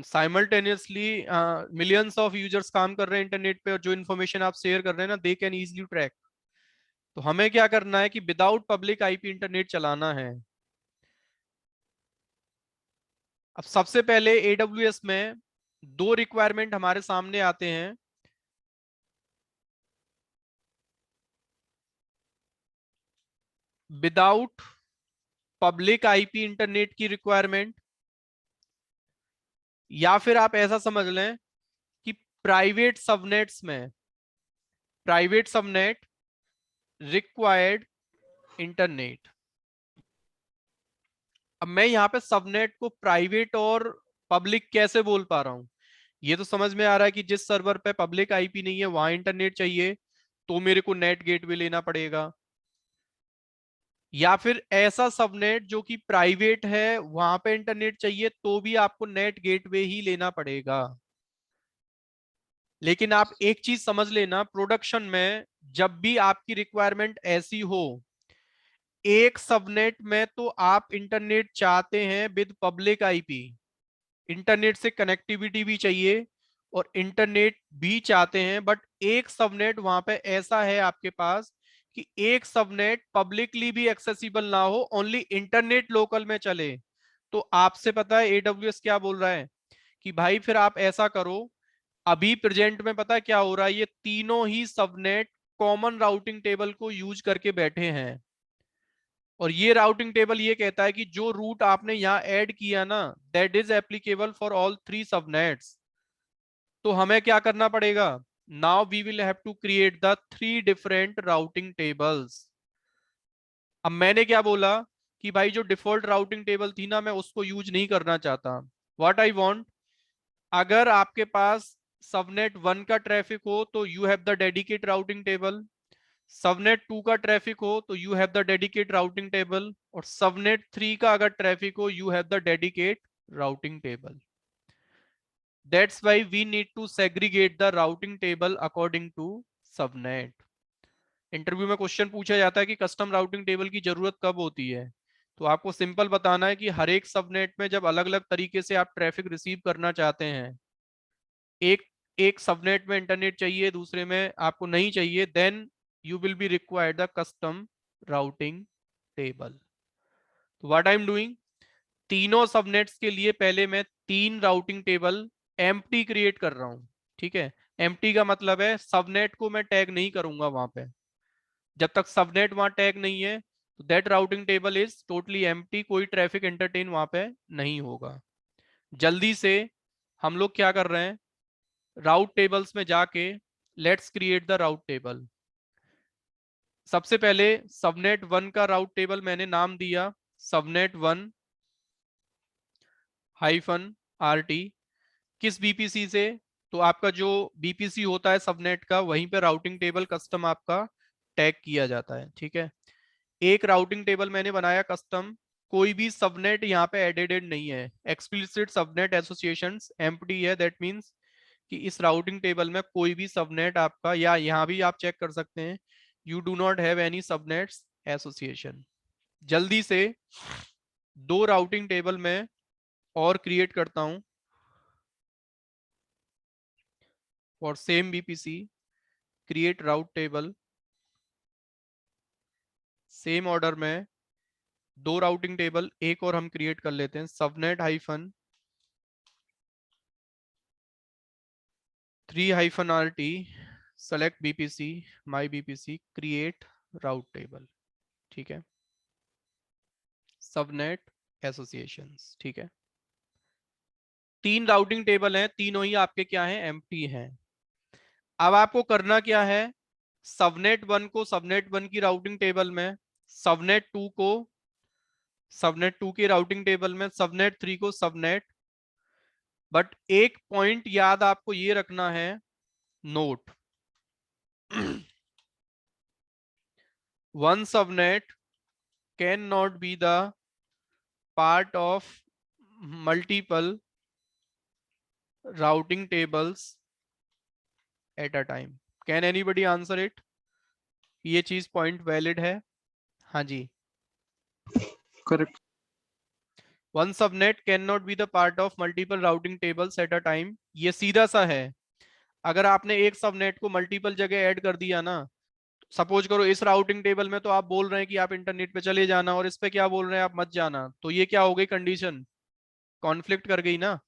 Simultaneously millions of users काम कर रहे हैं इंटरनेट पे, और जो इन्फॉर्मेशन आप शेयर कर रहे हैं ना, दे कैन इजीली ट्रैक। तो हमें क्या करना है कि विदाउट पब्लिक आईपी इंटरनेट चलाना है। अब सबसे पहले AWS में दो रिक्वायरमेंट हमारे सामने आते हैं। विदाउट पब्लिक आईपी इंटरनेट की रिक्वायरमेंट, या फिर आप ऐसा समझ लें कि प्राइवेट सबनेट रिक्वायर्ड इंटरनेट। अब मैं यहाँ पे सबनेट को प्राइवेट और पब्लिक कैसे बोल पा रहा हूं? ये तो समझ में आ रहा है कि जिस सर्वर पे पब्लिक आईपी नहीं है वहां इंटरनेट चाहिए तो मेरे को नेट गेटवे लेना पड़ेगा, या फिर ऐसा सबनेट जो कि प्राइवेट है वहां पे इंटरनेट चाहिए तो भी आपको नेट गेटवे ही लेना पड़ेगा। लेकिन आप एक चीज समझ लेना, प्रोडक्शन में जब भी आपकी रिक्वायरमेंट ऐसी हो, एक सबनेट में तो आप इंटरनेट चाहते हैं विद पब्लिक आईपी, इंटरनेट से कनेक्टिविटी भी चाहिए और इंटरनेट भी चाहते हैं, बट एक सबनेट वहां पे ऐसा है आपके पास कि एक सबनेट पब्लिकली भी एक्सेसिबल ना हो, ओनली इंटरनेट लोकल में चले। तो आपसे पता है AWS क्या बोल रहा है कि भाई फिर आप ऐसा करो, अभी प्रेजेंट में पता है क्या हो रहा है, ये तीनों ही सबनेट कॉमन राउटिंग टेबल को यूज करके बैठे हैं, और ये राउटिंग टेबल ये कहता है कि जो रूट आपने यहाँ ऐड किया ना, that is applicable for all 3 subnets. तो हमें क्या करना पड़ेगा? Now we will have to create the 3 different routing tables. अब मैंने क्या बोला कि भाई जो डिफॉल्ट राउटिंग टेबल थी ना, मैं उसको यूज नहीं करना चाहता। व्हाट आई वांट, अगर आपके पास सबनेट 1 का ट्रैफिक हो तो you have the dedicate routing table, subnet 2 का ट्रैफिक हो तो you have the dedicate routing table, और सबनेट 3 का अगर ट्रैफिक हो you have the dedicate routing table. That's why we need to segregate the routing table according to subnet. Interview में क्वेश्चन पूछा जाता है कि कस्टम राउटिंग टेबल की जरूरत कब होती है, तो आपको सिंपल बताना है कि हर एक सबनेट में जब अलग अलग तरीके से आप ट्रैफिक रिसीव करना चाहते हैं, एक एक सबनेट में इंटरनेट चाहिए दूसरे में आपको नहीं चाहिए, then you will be required the custom routing table। तो what I'm doing, तीनों सबनेट्स के लिए पहले मैं 3 राउटिंग टेबल एम्प्टी क्रिएट कर रहा हूं। ठीक है, एम्प्टी का मतलब है सबनेट को मैं टैग नहीं करूंगा वहां पे, जब तक सबनेट वहां टैग नहीं है तो that routing table is totally empty, कोई ट्रैफिक एंटरटेन वहां पे नहीं होगा। जल्दी से हम लोग क्या कर रहे हैं, राउट टेबल्स में जाके let's create the route table. सबसे पहले सबनेट 1 का राउट टेबल मैंने नाम दिया सबनेट 1 -RT। किस बीपीसी से? तो आपका जो बीपीसी होता है सबनेट का, वहीं पे राउटिंग टेबल कस्टम आपका टैग किया जाता है। ठीक है, एक राउटिंग टेबल मैंने बनाया कस्टम, कोई भी सबनेट यहाँ पे एडेड नहीं है, एक्सप्लिसिट सबनेट एसोसिएशंस एम्प्टी है, दैट मींस कि इस राउटिंग टेबल में कोई भी सबनेट आपका, या यहाँ भी आप चेक कर सकते हैं, you do not have any subnets association. जल्दी से 2 राउटिंग टेबल में और क्रिएट करता हूं for same BPC, create route table, same order में 2 राउटिंग टेबल एक और हम क्रिएट कर लेते हैं, सबनेट -3-RT सेलेक्ट बीपीसी माई बीपीसी क्रिएट राउट टेबल। ठीक है, सबनेट एसोसिएशंस। ठीक है, 3 राउटिंग टेबल हैं, तीनों ही आपके क्या हैं, एम्प्टी हैं। अब आपको करना क्या है, सबनेट 1 को सबनेट 1 की राउटिंग टेबल में, सबनेट 2 को सबनेट 2 की राउटिंग टेबल में, सबनेट 3 को सबनेट। बट एक पॉइंट याद आपको ये रखना है, note one subnet cannot be the part of multiple routing tables at a time। Can anybody answer it? ये चीज पॉइंट वैलिड है? हाँ जी, correct. One subnet can not be the part of multiple routing tables at a time, ये सीधा सा है। अगर आपने एक सबनेट को मल्टीपल जगह ऐड कर दिया ना, सपोज करो इस राउटिंग टेबल में तो आप बोल रहे हैं कि आप इंटरनेट पे चले जाना, और इस पे क्या बोल रहे हैं आप मत जाना, तो ये क्या हो गई कंडीशन, कॉन्फ्लिक्ट कर गई ना।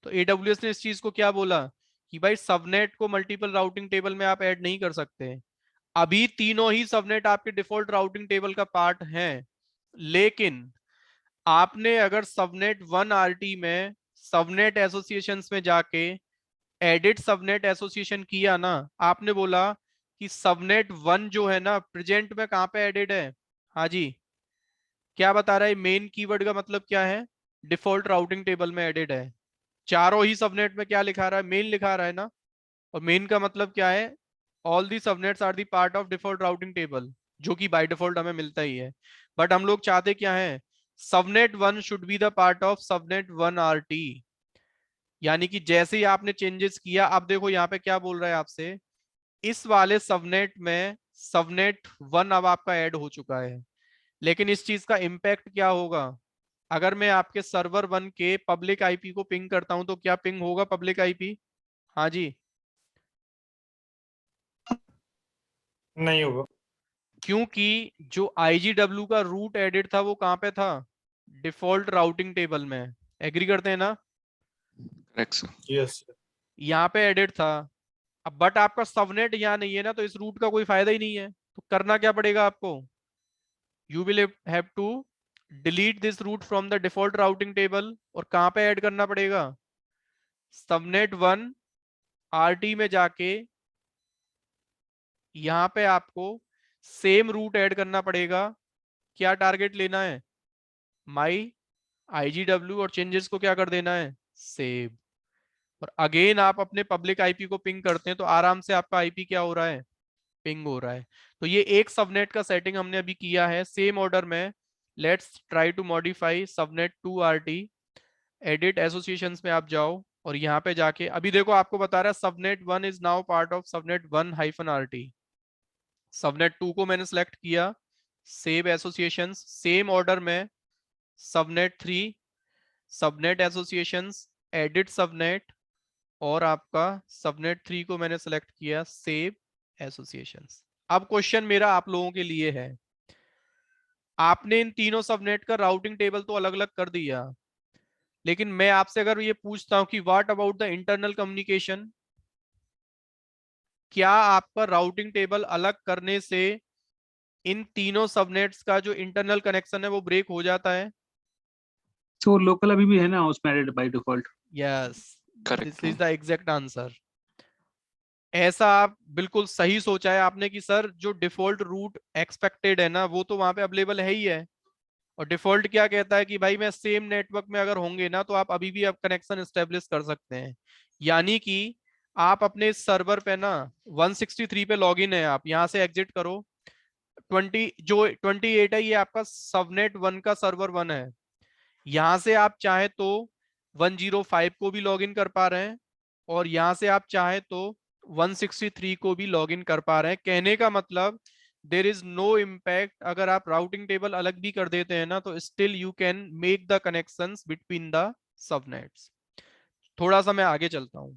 तो एडब्ल्यूएस ने इस चीज को क्या बोला कि भाई सबनेट को मल्टीपल राउटिंग टेबल में आप ऐड नहीं कर सकते। अभी तीनों ही सबनेट आपके डिफॉल्ट राउटिंग टेबल का पार्ट हैं, लेकिन आपने अगर सबनेट 1 RT में सबनेट एसोसिएशंस में जाके एडिट सबनेट एसोसिएशन किया ना, आपने बोला कि सबनेट 1 जो है ना प्रेजेंट में कहां पे एडेड है। हाँ जी, क्या बता रहा है मेन कीवर्ड का मतलब क्या है, डिफॉल्ट राउटिंग टेबल में एडेड है। चारों ही सबनेट में क्या लिखा रहा है, मेन लिखा रहा है ना। और मेन का मतलब क्या है, all the subnets are the part of default routing table, जो कि बाय डिफॉल्ट हमें मिलता ही है। बट हम लोग चाहते क्या है, subnet 1 should be the part of subnet 1 RT। यानी कि जैसे ही आपने चेंजेस किया, अब देखो यहाँ पे क्या बोल रहा है आपसे, इस वाले सबनेट में सबनेट 1 अब आपका ऐड हो चुका है। लेकिन इस चीज का इम्पैक्ट क्या होगा, अगर मैं आपके सर्वर 1 के पब्लिक आईपी को पिंग करता हूं तो क्या पिंग होगा पब्लिक आईपी। हाँ जी, नहीं होगा। क्योंकि जो IGW का रूट एडिट था वो कहां पे था, डिफॉल्ट राउटिंग टेबल में। एग्री करते हैं ना, करेक्ट सर। यस। यहाँ पे एडिट था। अब बट आपका सबनेट यहाँ नहीं है ना, तो इस रूट का कोई फायदा ही नहीं है। तो करना क्या पड़ेगा आपको, you will have to delete this route from the default routing table, और कहां पे ऐड करना पड़ेगा, सबनेट 1 RT में जाके यहाँ पे आपको सेम रूट ऐड करना पड़ेगा। क्या टारगेट लेना है, माई IGW, और चेंजेस को क्या कर देना है, सेव। और अगेन आप अपने पब्लिक आईपी को पिंग करते हैं तो आराम से आपका आईपी क्या हो रहा है, पिंग हो रहा है। तो ये एक सबनेट का सेटिंग हमने अभी किया है। सेम ऑर्डर में let's try to modify subnet 2 RT। Edit associations में आप जाओ, और यहाँ पे जाके अभी देखो आपको बता रहा है subnet 1 is now part of subnet 1-RT। Subnet 2 को मैंने सेलेक्ट किया, सेव एसोसिएशंस, सेम ऑर्डर में subnet 3, subnet associations, edit subnet, और आपका सबनेट 3 को मैंने सेलेक्ट किया, सेव एसोसिएशंस। अब क्वेश्चन मेरा आप लोगों के लिए है, आपने इन तीनों सबनेट का राउटिंग टेबल तो अलग अलग कर दिया, लेकिन मैं आपसे अगर ये पूछता हूं कि what about the internal communication, क्या आपका राउटिंग टेबल अलग करने से इन तीनों सबनेट्स का जो इंटरनल कनेक्शन है वो ब्रेक हो जाता है। तो लोकल अभी भी है ना उसमें added by default. Yes, correct this is the exact answer. ऐसा आप बिल्कुल सही सोचा है आपने कि सर जो डिफॉल्ट रूट एक्सपेक्टेड है ना वो तो वहां पे अवेलेबल है ही है। और डिफॉल्ट क्या कहता है कि भाई मैं सेम नेटवर्क में अगर होंगे ना तो आप अभी भी आप कनेक्शन एस्टेब्लिश कर सकते हैं। यानी कि आप अपने सर्वर पे ना 163 पे लॉगिन है, आप यहाँ से एग्जिट करो, 28 है ये आपका सबनेट 1 का सर्वर 1 है। यहाँ से आप चाहे तो 105 को भी लॉगिन कर पा रहे हैं, और यहाँ से आप चाहे तो 163 को भी लॉगिन कर पा रहे हैं। कहने का मतलब देर इज नो इम्पैक्ट, अगर आप राउटिंग टेबल अलग भी कर देते हैं ना तो still you can make the connections between the subnets. थोड़ा सा मैं आगे चलता हूं।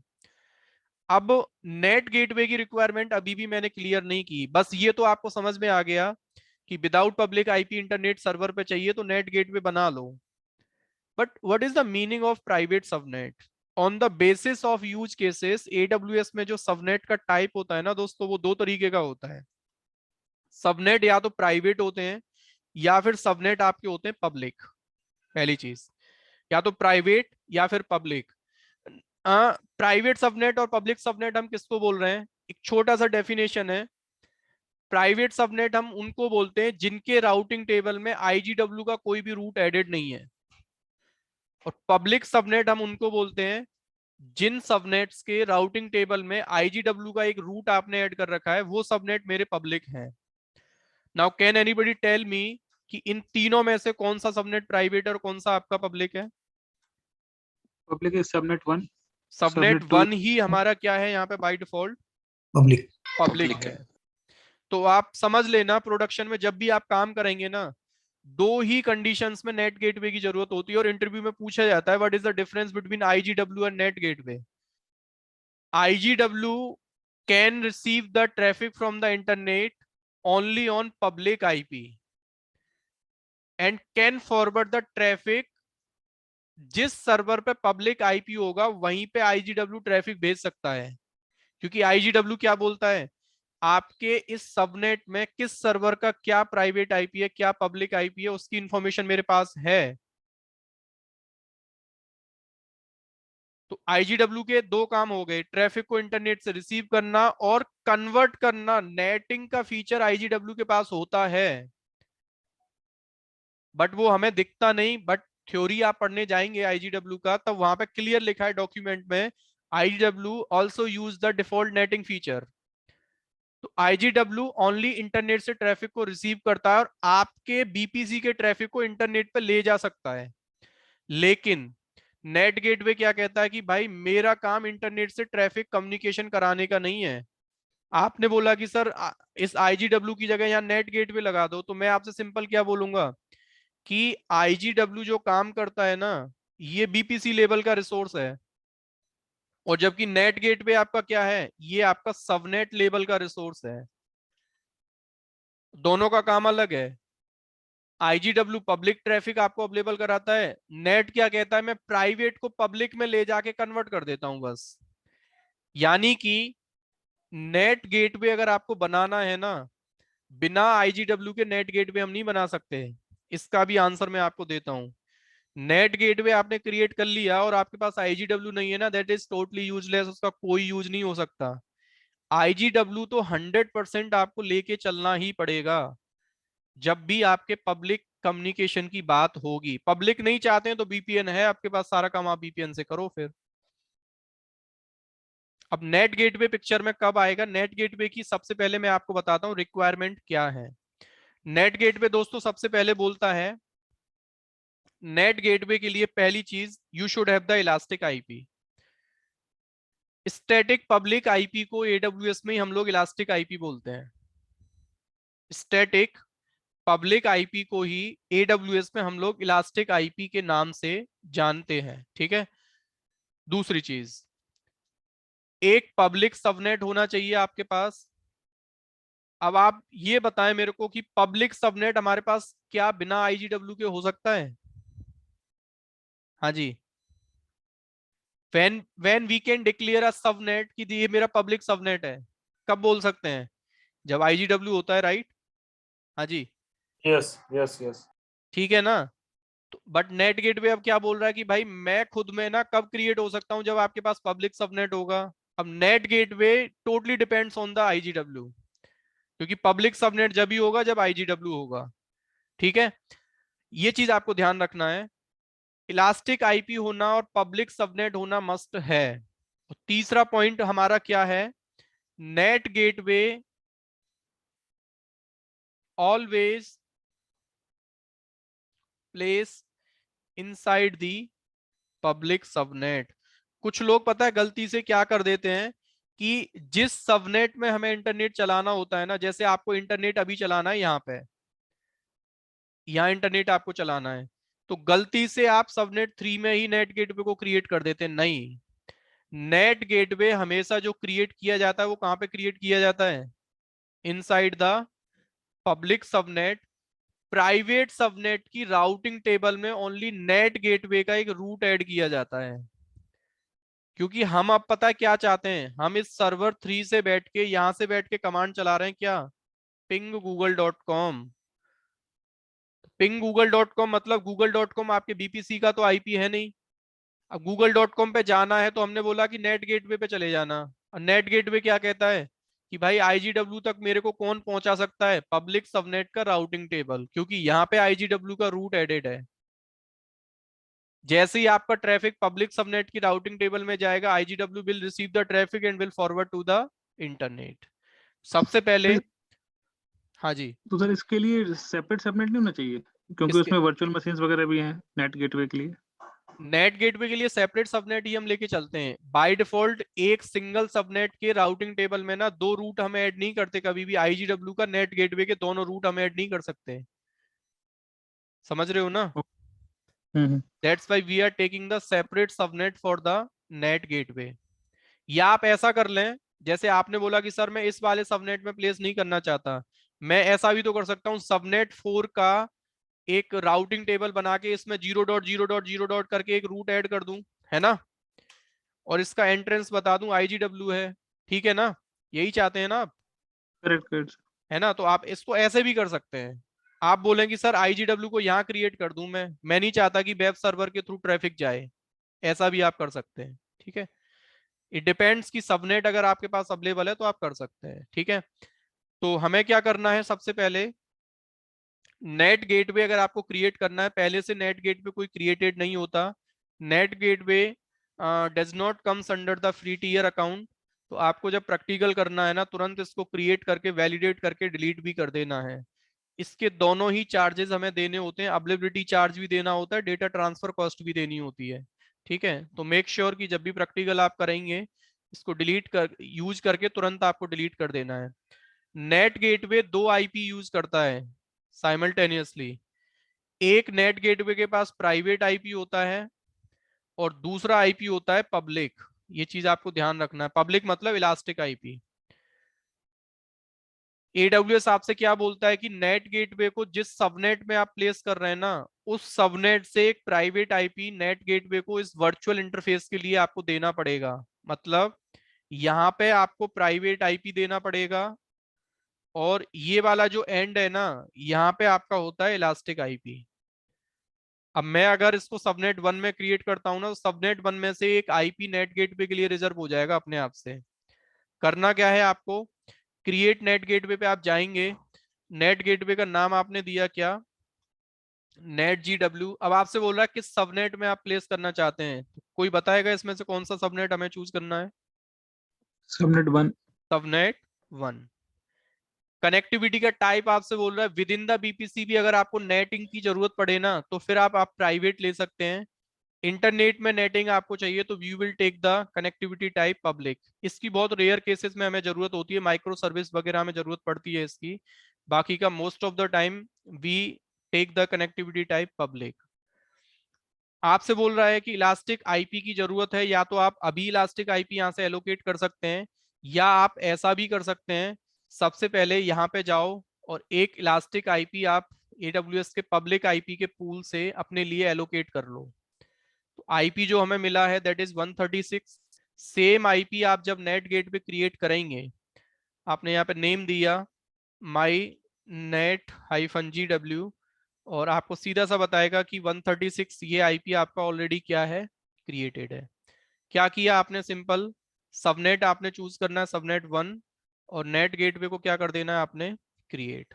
अब नेट गेटवे की रिक्वायरमेंट अभी भी मैंने क्लियर नहीं की, बस ये तो आपको समझ में आ गया कि without public IP internet server पे चाहिए तो नेट गेटवे बना लो। But what is the meaning of private subnet, on the basis of use cases AWS में जो सबनेट का टाइप होता है ना दोस्तों, वो दो तरीके का होता है। सबनेट या तो प्राइवेट होते हैं या फिर सबनेट आपके होते हैं पब्लिक। पहली चीज, या तो प्राइवेट या फिर पब्लिक। प्राइवेट सबनेट और पब्लिक सबनेट हम किसको बोल रहे हैं, एक छोटा सा डेफिनेशन है। प्राइवेट सबनेट हम उनको बोलते हैं जिनके राउटिंग टेबल में IGW का कोई भी रूट एडेड नहीं है, और पब्लिक सबनेट हम उनको बोलते हैं जिन सबनेट्स के राउटिंग टेबल में IGW का एक रूट आपने ऐड कर रखा है, वो सबनेट मेरे पब्लिक हैं। Now can anybody tell me कि इन तीनों में से कौन सा सबनेट प्राइवेट और कौन सा आपका पब्लिक है। Public is subnet 1, subnet subnet 2 1 ही हमारा क्या है यहाँ पे by default, public. Public Public है। है। तो आप समझ लेना प्रोडक्शन में जब भी आप काम करेंगे ना, दो ही कंडीशंस में नेट गेटवे की जरूरत होती है, और इंटरव्यू में पूछा जाता है what is the difference between IGW and net gateway. IGW can receive the traffic from the internet only on public IP and can forward the traffic. जिस सर्वर पे पब्लिक आईपी होगा वहीं पे आईजीडब्ल्यू ट्रैफिक भेज सकता है, क्योंकि आईजीडब्ल्यू क्या बोलता है, आपके इस सबनेट में किस सर्वर का क्या प्राइवेट आईपी है, क्या पब्लिक आईपी है, उसकी इंफॉर्मेशन मेरे पास है। तो आईजीडब्ल्यू के दो काम हो गए, ट्रैफिक को इंटरनेट से रिसीव करना और कन्वर्ट करना। नेटिंग का फीचर आईजीडब्ल्यू के पास होता है, बट वो हमें दिखता नहीं। बट थ्योरी आप पढ़ने जाएंगे आईजीडब्ल्यू का, तब वहां पे क्लियर लिखा है डॉक्यूमेंट में, IGW also use the default netting feature. तो आईजीडब्ल्यू ओनली इंटरनेट से ट्रैफिक को रिसीव करता है और आपके बीपीसी के ट्रैफिक को इंटरनेट पे ले जा सकता है। लेकिन नेट गेटवे क्या कहता है कि भाई मेरा काम इंटरनेट से ट्रैफिक कम्युनिकेशन कराने का नहीं है। आपने बोला कि सर इस आईजीडब्ल्यू की जगह यहाँ नेट गेटवे लगा दो, तो मैं आपसे सिंपल क्या बोलूंगा कि आईजीडब्ल्यू जो काम करता है ना, ये बीपीसी लेवल का रिसोर्स है, और जबकि नेट गेटवे आपका क्या है, ये आपका सबनेट लेवल का रिसोर्स है। दोनों का काम अलग है। आईजीडब्ल्यू पब्लिक ट्रैफिक आपको अवेलेबल कराता है, नेट क्या कहता है, मैं प्राइवेट को पब्लिक में ले जाके कन्वर्ट कर देता हूं बस। यानी कि नेट गेटवे अगर आपको बनाना है ना, बिना आईजीडब्ल्यू के नेट गेटवे हम नहीं बना सकते। इसका भी आंसर मैं आपको देता हूं। नेट गेटवे आपने क्रिएट कर लिया और आपके पास आईजीडब्ल्यू नहीं है ना, दैट इज टोटली यूजलेस, उसका कोई यूज नहीं हो सकता। आईजीडब्ल्यू तो 100% आपको लेके चलना ही पड़ेगा जब भी आपके पब्लिक कम्युनिकेशन की बात होगी। पब्लिक नहीं चाहते हैं तो बीपीएन है आपके पास, सारा काम आप बीपीएन से करो फिर। अब नेट गेटवे पिक्चर में कब आएगा, नेट गेटवे की सबसे पहले मैं आपको बताता हूं रिक्वायरमेंट क्या है। नेट गेटवे दोस्तों सबसे पहले बोलता है, नेट गेटवे के लिए पहली चीज, you should have the elastic IP. Static public IP को एडब्ल्यूएस में हम लोग इलास्टिक आईपी बोलते हैं। स्टैटिक पब्लिक आईपी को ही एडब्ल्यूएस में हम लोग इलास्टिक आईपी के नाम से जानते हैं, ठीक है। दूसरी चीज, एक पब्लिक सबनेट होना चाहिए आपके पास। अब आप ये बताएं मेरे को कि पब्लिक सबनेट हमारे पास क्या बिना आईजीडब्ल्यू के हो सकता है? हाँ जी। when we can declare a subnet कि ये मेरा पब्लिक सबनेट है, कब बोल सकते हैं? जब आईजीडब्ल्यू होता है, राइट? हाँ जी, यस यस यस। ठीक है ना। तो बट नेट गेटवे अब क्या बोल रहा है कि भाई मैं खुद में ना कब क्रिएट हो सकता हूं, जब आपके पास पब्लिक सबनेट होगा। अब NAT gateway totally depends on the IGW, क्योंकि पब्लिक सबनेट जब ही होगा जब आईजीडब्ल्यू होगा, ठीक है। ये चीज आपको ध्यान रखना है, इलास्टिक आईपी होना और पब्लिक सबनेट होना मस्ट है। और तीसरा पॉइंट हमारा क्या है, net gateway always place inside the public subnet. कुछ लोग पता है गलती से क्या कर देते हैं कि जिस सबनेट में हमें इंटरनेट चलाना होता है ना, जैसे आपको इंटरनेट अभी चलाना है यहाँ पे, यहाँ इंटरनेट आपको चलाना है, तो गलती से आप सबनेट 3 में ही नेट गेटवे को क्रिएट कर देते हैं। नहीं, नेट गेटवे हमेशा जो क्रिएट किया जाता है वो कहां पे क्रिएट किया जाता है? Inside the public subnet. Private subnet की राउटिंग टेबल में ओनली नेट गेटवे का एक रूट ऐड किया जाता है, क्योंकि हम अब पता है क्या चाहते हैं, हम इस सर्वर 3 से बैठ के, यहां से बैठ के कमांड चला रहे हैं क्या, ping google.com। ping google.com मतलब google.com आपके बीपीसी का तो आईपी है नहीं। अब google.com पे जाना है तो हमने बोला कि नेट गेटवे पे चले जाना, और नेट गेटवे क्या कहता है कि भाई आईजीडब्ल्यू तक मेरे को कौन पहुंचा सकता है, पब्लिक सबनेट का राउटिंग टेबल, क्योंकि यहाँ पे आईजीडब्ल्यू का रूट एडेड है। जैसे ही आपका ट्रैफिक पब्लिक सबनेट की राउटिंग टेबल में जाएगा, IGW will receive the traffic and will forward to the internet. सबसे पहले, हाँ जी, तो सर इसके लिए सेपरेट सबनेट नहीं होना चाहिए, क्योंकि इसके उसमें वर्चुअल मशीन्स वगैरह भी हैं नेट गेटवे के लिए। नेट गेटवे के लिए सेपरेट सबनेट ही हम लेके चलते हैं बाय डिफॉल्ट। एक सिंगल सबनेट के राउटिंग टेबल में ना 2 रूट हम ऐड नहीं करते कभी भी। आईजीडब्ल्यू का नेट गेटवे के दोनों रूट हम ऐड नहीं कर सकते, समझ रहे हो ना। That's why we are taking the separate subnet for the net gateway. या आप ऐसा कर लें, जैसे आपने बोला कि सर मैं इस वाले सबनेट में प्लेस नहीं करना चाहता, मैं ऐसा भी तो कर सकता हूँ, सबनेट 4 का एक राउटिंग टेबल बना के इसमें 0.0.0 करके एक रूट ऐड कर दूं, है ना, और इसका एंट्रेंस बता दूं IGW है, ठीक है ना, यही चाहते हैं ना आप, करेक्ट करेक्ट। है ना। तो आप इसको ऐसे भी कर सकते हैं। आप बोलेंगे सर IGW को यहाँ क्रिएट कर दूं, मैं नहीं चाहता कि वेब सर्वर के थ्रू ट्रैफिक जाए, ऐसा भी आप कर सकते हैं, ठीक है। इट डिपेंड्स कि सबनेट अगर आपके पास अवेलेबल है तो आप कर सकते हैं, ठीक है। तो हमें क्या करना है, सबसे पहले नेट गेटवे अगर आपको क्रिएट करना है, पहले से नेट गेटवे कोई क्रिएटेड नहीं होता, net gateway does not comes under the free tier account. तो आपको जब प्रैक्टिकल करना है ना, तुरंत इसको क्रिएट करके वैलिडेट करके डिलीट भी कर देना है। इसके दोनों ही चार्जेस हमें देने होते हैं, अवेलेबिलिटी चार्ज भी देना होता है, डेटा ट्रांसफर कॉस्ट भी देनी होती है, ठीक है। तो मेक श्योर कि जब भी प्रैक्टिकल आप करेंगे, इसको डिलीट कर यूज करके तुरंत आपको डिलीट कर देना है। नेट गेटवे 2 आईपी यूज करता है साइमल्टेनियसली। एक नेट गेटवे के पास प्राइवेट आईपी होता है और दूसरा आईपी होता है पब्लिक। ये चीज आपको ध्यान रखना है, पब्लिक मतलब इलास्टिक आईपी। AWS आपसे क्या बोलता है कि नेट गेटवे को जिस सबनेट में आप प्लेस कर रहे हैं ना, उस सबनेट से एक प्राइवेट आईपी नेट गेटवे को इस वर्चुअल इंटरफेस के लिए आपको देना पड़ेगा। मतलब यहाँ पे आपको प्राइवेट आईपी देना पड़ेगा और ये वाला जो एंड है ना, यहाँ पे आपका होता है इलास्टिक आईपी। अब मैं अगर इसको सबनेट 1 में क्रिएट करता हूँ ना, तो सबनेट 1 में से एक आईपी नेट गेटवे के लिए रिजर्व हो जाएगा अपने आप से। करना क्या है आपको, क्रिएट नेट गेटवे पे आप जाएंगे, नेट गेटवे का नाम आपने दिया क्या, नेट GW। अब आपसे बोल रहा है किस सबनेट में आप प्लेस करना चाहते हैं, तो कोई बताएगा इसमें से कौन सा सबनेट हमें चूज करना है। सबनेट 1। सबनेट 1। कनेक्टिविटी का टाइप आपसे बोल रहा है विद इन द BPC भी अगर आपको नेटिंग की जरूरत पड़े ना, तो फिर आप प्राइवेट ले सकते हैं। इंटरनेट में नेटिंग आपको चाहिए तो we will take the connectivity type public. इसकी बहुत रेयर केसेस में हमें जरूरत होती है, माइक्रो सर्विस वगैरह में जरूरत पड़ती है इसकी, बाकी का most of the time we take the connectivity type public. आपसे बोल रहा है कि इलास्टिक आईपी की जरूरत है, या तो आप अभी इलास्टिक आईपी यहाँ से एलोकेट कर सकते हैं, या आप ऐसा भी कर सकते हैं, सबसे पहले यहाँ पे जाओ और एक इलास्टिक आईपी आप AWS के पब्लिक आईपी के पूल से अपने लिए एलोकेट कर लो। तो आईपी जो हमें मिला है दैट इज 136। सेम आईपी आप जब नेट गेट पे क्रिएट करेंगे, आपने यहाँ पे नेम दिया माई नेट -GW और आपको सीधा सा बताएगा कि 136 ये आईपी आपका ऑलरेडी क्या है, क्रिएटेड है। क्या किया आपने, सिंपल सबनेट आपने चूज करना है सबनेट 1 और नेट गेटवे को क्या कर देना है आपने, क्रिएट।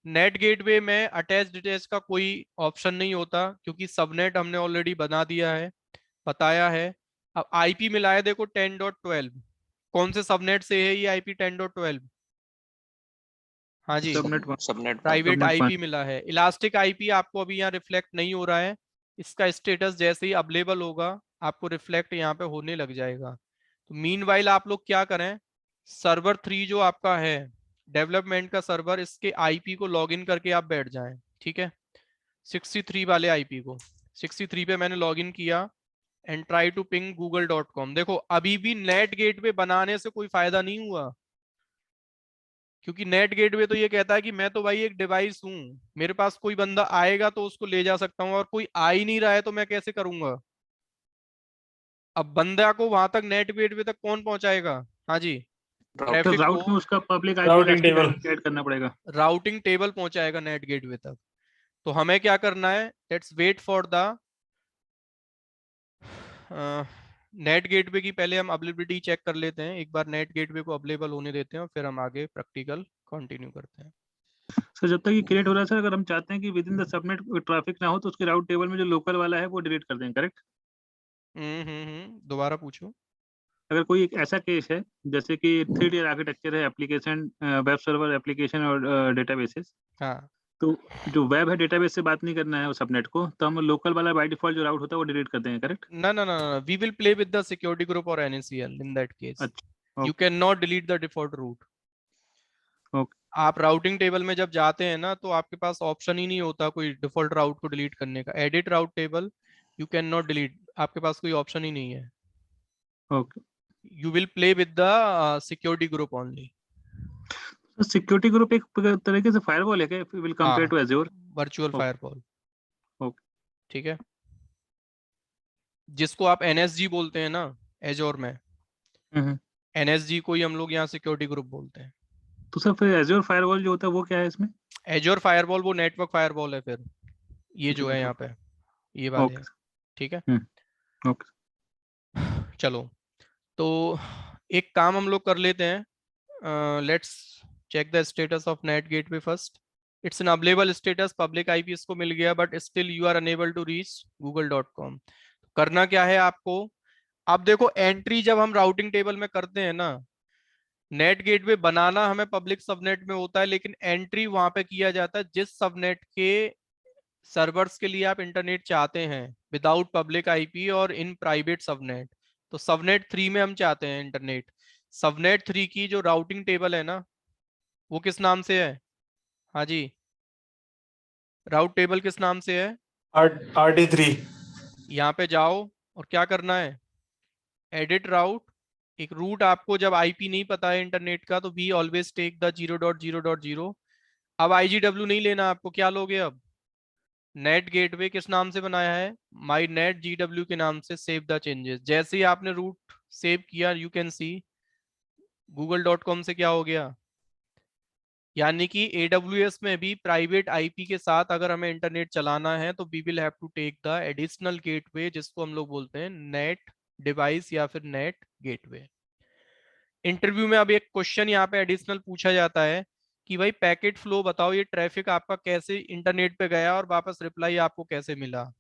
नेट गेटवे में अटैच डिटैच का कोई ऑप्शन नहीं होता क्योंकि सबनेट हमने ऑलरेडी बना दिया है, बताया है। अब आईपी मिला है देखो 10.12, कौन से सबनेट से है ये आईपी 10.12, हाँ जी subnet 1। Subnet 1। Private subnet 1। IP मिला है। इलास्टिक आईपी आपको अभी यहाँ रिफ्लेक्ट नहीं हो रहा है, इसका स्टेटस जैसे ही अवेलेबल होगा आपको रिफ्लेक्ट यहाँ पे होने लग जाएगा। तो मीनवाइल आप लोग क्या करें, सर्वर 3 जो आपका है डेवलपमेंट का सर्वर, इसके आईपी को लॉगिन करके आप बैठ जाएं, ठीक है। 63 वाले आईपी को, 63 पे मैंने लॉगिन किया and try to ping google.com। देखो अभी भी नेट गेटवे बनाने से कोई फायदा नहीं हुआ, क्योंकि नेट गेटवे तो ये कहता है कि मैं तो भाई एक डिवाइस हूं, मेरे पास कोई बंदा आएगा तो उसको ले जा सकता हूँ, और कोई आ ही नहीं रहा है तो मैं कैसे करूंगा। अब बंदा को वहां तक नेट गेटवे तक कौन पहुंचाएगा, हाँ जी, तो ट्रैफिक राउट में को उसका public IP routing elastic table. IP add करना पड़ेगा। राउटिंग टेबल पहुंचाएगा नेट गेटवे तक। तो हमें क्या करना है, let's wait for the net gateway की, पहले हम अवेलेबिलिटी चेक कर लेते हैं, एक बार नेट गेटवे को अवेलेबल होने देते हैं और फिर हम आगे प्रैक्टिकल कंटिन्यू करते हैं। सर जब तक ये क्रिएट हो रहा है सर, अगर हम चाहते हैं कि with in the subnet traffic ना हो तो उसके राउट टेबल में जो लोकल वाला है वो डिलीट कर दें, करेक्ट? दोबारा पूछो। अगर कोई एक ऐसा केस है जैसे कि 3 टियर आर्किटेक्चर है, एप्लीकेशन, वेब सर्वर एप्लीकेशन और डेटाबेसेस, हाँ तो जो वेब है डेटाबेस से बात नहीं करना है उस सबनेट को, तो हम लोकल वाला बाय डिफॉल्ट जो राउट होता है वो डिलीट कर देंगे, correct? no no no no we will play with the security group or NACL in that case. अच्छा, You okay cannot delete the default route. Okay. आप राउटिंग टेबल में जब जाते हैं ना, तो आपके पास ऑप्शन ही नहीं होता कोई डिफॉल्ट राउट को डिलीट करने का। Edit route table, you can not delete, आपके पास कोई ऑप्शन ही नहीं है। Okay you will play with the security group only. तो सिक्योरिटी ग्रुप एक तरीके से फायरवॉल है क्या, will compare to Azure? Virtual Okay. Firewall. Okay. ठीक है, जिसको आप NSG बोलते हैं ना एजोर में, NSG को ही हम लोग यहाँ सिक्योरिटी ग्रुप बोलते हैं। तो सर फिर एज्योर फायरवॉल जो होता है वो क्या है इसमें? एजोर फायरवॉल वो नेटवर्क फायरवॉल है फिर, ये जो है यहाँ पे ये वाले ओके। है। ठीक है, ओके। चलो तो एक काम हम लोग कर लेते हैं, let's check the status of net gateway first. It's an available status, public IP इसको मिल गया, but still you are unable to reach google.com। करना क्या है आपको, अब देखो एंट्री जब हम राउटिंग टेबल में करते हैं ना, नेट गेटवे बनाना हमें पब्लिक सबनेट में होता है, लेकिन एंट्री वहां पे किया जाता है जिस सबनेट के सर्वर्स के लिए आप इंटरनेट चाहते हैं, विदाउट पब्लिक आईपी और इन प्राइवेट सबनेट। तो सबनेट 3 में हम चाहते हैं इंटरनेट। सबनेट 3 की जो राउटिंग टेबल है ना, वो किस नाम से है? हाँ जी, राउट टेबल किस नाम से है? RT3। यहाँ पे जाओ और क्या करना है, एडिट राउट। एक रूट आपको जब आईपी नहीं पता है इंटरनेट का, तो वी ऑलवेज टेक द 0.0.0। अब IGW नहीं लेना आपको, क्या लोगे अब? नेट गेटवे किस नाम से बनाया है? माई नेट GW के नाम से। Save the changes. जैसे ही आपने रूट सेव किया, यू कैन सी google.com से क्या हो गया, यानी कि AWS में भी प्राइवेट आईपी के साथ अगर हमें इंटरनेट चलाना है तो we will have to take the additional gateway, जिसको हम लोग बोलते हैं नेट डिवाइस या फिर नेट गेटवे। इंटरव्यू में अब एक क्वेश्चन यहाँ पे एडिशनल पूछा जाता है कि भाई पैकेट फ्लो बताओ, ये ट्रैफिक आपका कैसे इंटरनेट पे गया और वापस रिप्लाई आपको कैसे मिला।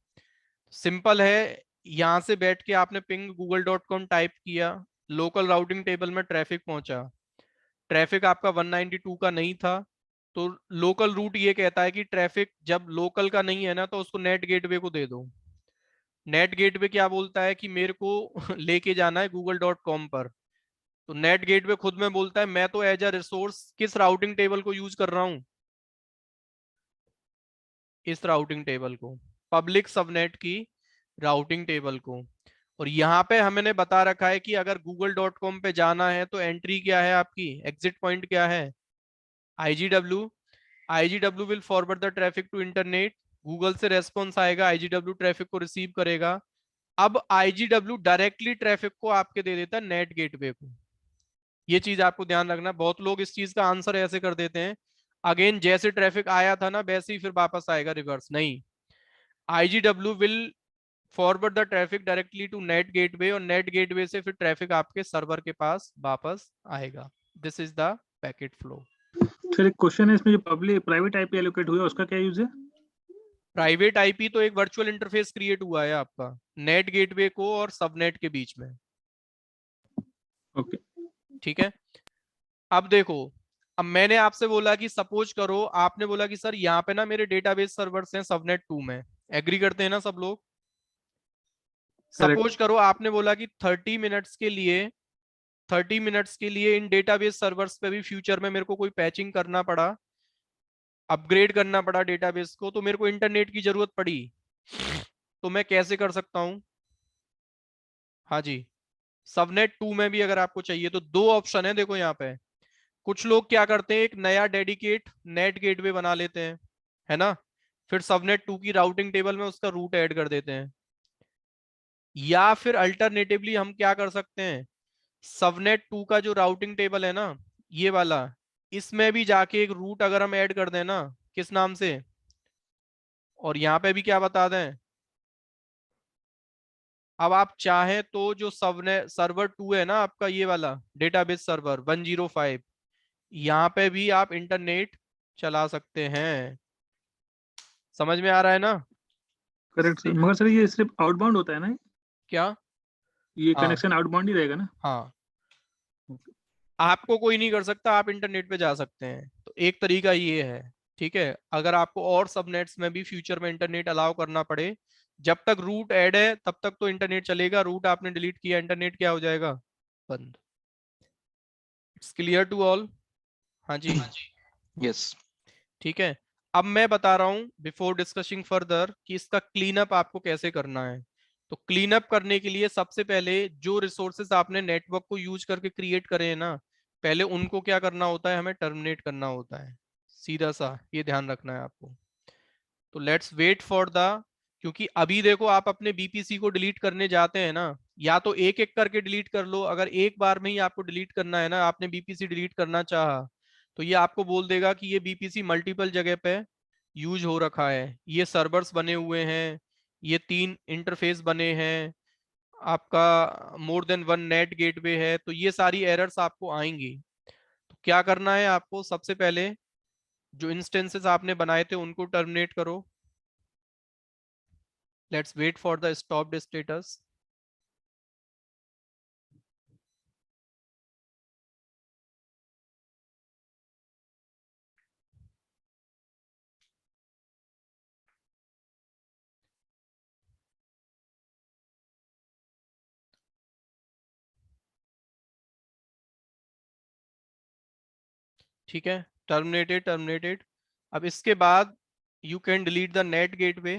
सिंपल है, यहाँ से बैठ के आपने पिंग google.com टाइप किया, लोकल राउटिंग टेबल में ट्रैफिक पहुंचा, ट्रैफिक आपका 192 का नहीं था, तो लोकल रूट ये कहता है कि ट्रैफिक जब लोकल का नहीं है ना, तो उसको नेट गेटवे को दे दो। नेट गेटवे क्या बोलता है कि मेरे को लेके जाना है google.com पर, तो नेट गेटवे खुद में बोलता है मैं तो एज अ रिसोर्स किस राउटिंग टेबल को यूज कर रहा हूं, इस राउटिंग टेबल को, पब्लिक सबनेट की राउटिंग टेबल को। और यहाँ पे हमने बता रखा है कि अगर google.com पे जाना है तो एंट्री क्या है आपकी, एग्जिट पॉइंट क्या है, IGW। IGW will forward the traffic to internet. Google से रेस्पॉन्स आएगा, IGW ट्रैफिक को रिसीव करेगा। अब IGW डायरेक्टली ट्रैफिक को आपके दे देता है नेट गेटवे को। ये चीज आपको ध्यान रखना, बहुत लोग इस चीज का आंसर ऐसे कर देते हैं, अगेन जैसे ट्रैफिक आया था ना वैसे ही फिर वापस आएगा, रिवर्स नहीं। IGW will forward the traffic directly to net gateway, और नेट गेटवे से फिर ट्रैफिक आपके सर्वर के पास वापस आएगा। This is the packet flow. Sir एक क्वेश्चन है इसमें, जो पब्लिक प्राइवेट आईपी एलोकेट हुआ है उसका क्या यूज है? प्राइवेट आईपी तो एक वर्चुअल इंटरफेस क्रिएट हुआ है आपका नेट गेटवे को और सबनेट के बीच में। ओके। ठीक है, अब देखो, अब मैंने आपसे बोला कि सपोज करो, आपने बोला कि सर यहाँ पे ना मेरे डेटाबेस सर्वर्स हैं सबनेट 2 में, एग्री करते हैं ना सब लोग? सपोज करो आपने बोला कि 30 मिनट्स के लिए, 30 मिनट्स के लिए इन डेटाबेस सर्वर्स पे भी फ्यूचर में मेरे को कोई पैचिंग करना पड़ा, अपग्रेड करना पड़ा डेटाबेस को, तो मेरे को इंटरनेट की जरूरत पड़ी, तो मैं कैसे कर सकता हूं? हाँ जी, सबनेट 2 में भी अगर आपको चाहिए तो दो ऑप्शन है, देखो यहाँ पे। कुछ लोग क्या करते हैं, एक नया डेडिकेट नेट गेटवे बना लेते हैं, है ना, फिर सबनेट 2 की राउटिंग टेबल में उसका रूट ऐड कर देते हैं। या फिर अल्टरनेटिवली हम क्या कर सकते हैं, सबनेट 2 का जो राउटिंग टेबल है ना, ये वाला, इसमें भी जाके एक रूट अगर हम ऐड कर दें ना, किस नाम से, और यहाँ पे भी क्या बता दें, अब आप चाहें तो जो सबने सर्वर 2 है ना आपका, ये वाला डेटाबेस सर्वर 105, यहाँ पे भी आप इंटरनेट चला सकते हैं। समझ में आ रहा है ना? करेक्ट सर, मगर सर ये सिर्फ आउटबाउंड होता है ना, क्या? ये हाँ कनेक्शन आउटबाउंड ही रहेगा ना? हाँ, आपको कोई नहीं कर सकता, आप इंटरनेट पे जा सकते हैं, तो एक तरीका ये है। ठीक है, अगर आपको और सबनेट्स में भी फ्यूचर में इंटरनेट अलाउ करना पड़े, जब तक रूट ऐड है तब तक तो इंटरनेट चलेगा, रूट आपने डिलीट किया इंटरनेट क्या हो जाएगा, बंद। It's clear to all? हाँ जी, यस। ठीक है। अब मैं बता रहा हूं बिफोर डिस्कसिंग फर्दर कि इसका क्लीन अप आपको कैसे करना है। तो क्लीन अप करने के लिए सबसे पहले जो रिसोर्सेज आपने नेटवर्क को यूज करके क्रिएट करे हैं ना, पहले उनको क्या करना होता है, हमें टर्मिनेट करना होता है, सीधा सा, ये ध्यान रखना है आपको। तो लेट्स वेट फॉर द, क्योंकि अभी देखो आप अपने बीपीसी को डिलीट करने जाते हैं ना, या तो एक एक करके डिलीट कर लो। अगर एक बार में ही आपको डिलीट करना है ना, आपने बीपीसी डिलीट करना चाहा, तो ये आपको बोल देगा कि ये बीपीसी मल्टीपल जगह पे यूज हो रखा है, ये सर्वर्स बने हुए हैं, ये 3 इंटरफेस बने हैं, आपका मोर देन 1 नेट गेटवे है, तो ये सारी एरर्स आपको आएंगी। तो क्या करना है आपको, सबसे पहले जो इंस्टेंसेस आपने बनाए थे उनको टर्मिनेट करो। Let's wait for the stopped status. ठीक है, टर्मिनेटेड टर्मिनेटेड। अब इसके बाद you can delete the net gateway,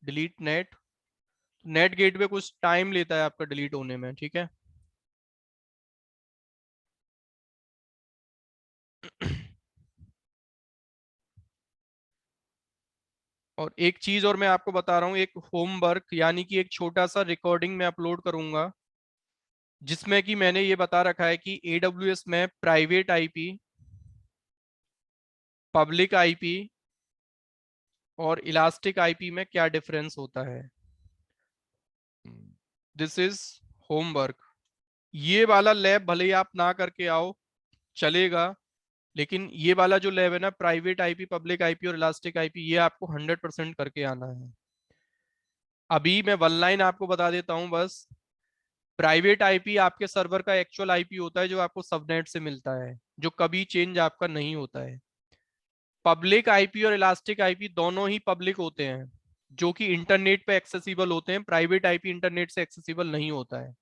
delete net. Net gateway कुछ टाइम लेता है आपका डिलीट होने में, ठीक है। और एक चीज और मैं आपको बता रहा हूँ, एक होमवर्क यानी कि एक छोटा सा रिकॉर्डिंग मैं अपलोड करूंगा, जिसमें कि मैंने ये बता रखा है कि AWS में प्राइवेट आईपी, पब्लिक आईपी और इलास्टिक आईपी में क्या डिफरेंस होता है। This is homework. ये वाला लैब भले ही आप ना करके आओ चलेगा, लेकिन ये वाला जो लैब है ना, प्राइवेट आईपी, पब्लिक आईपी और इलास्टिक आईपी, ये आपको 100% करके आना है। अभी मैं वन लाइन आपको बता देता हूं बस। प्राइवेट आईपी आपके सर्वर का एक्चुअल आईपी होता है, जो आपको सबनेट से मिलता है, जो कभी चेंज आपका नहीं होता है। पब्लिक आईपी और इलास्टिक आईपी दोनों ही पब्लिक होते हैं, जो कि इंटरनेट पे एक्सेसिबल होते हैं। प्राइवेट आईपी इंटरनेट से एक्सेसिबल नहीं होता है।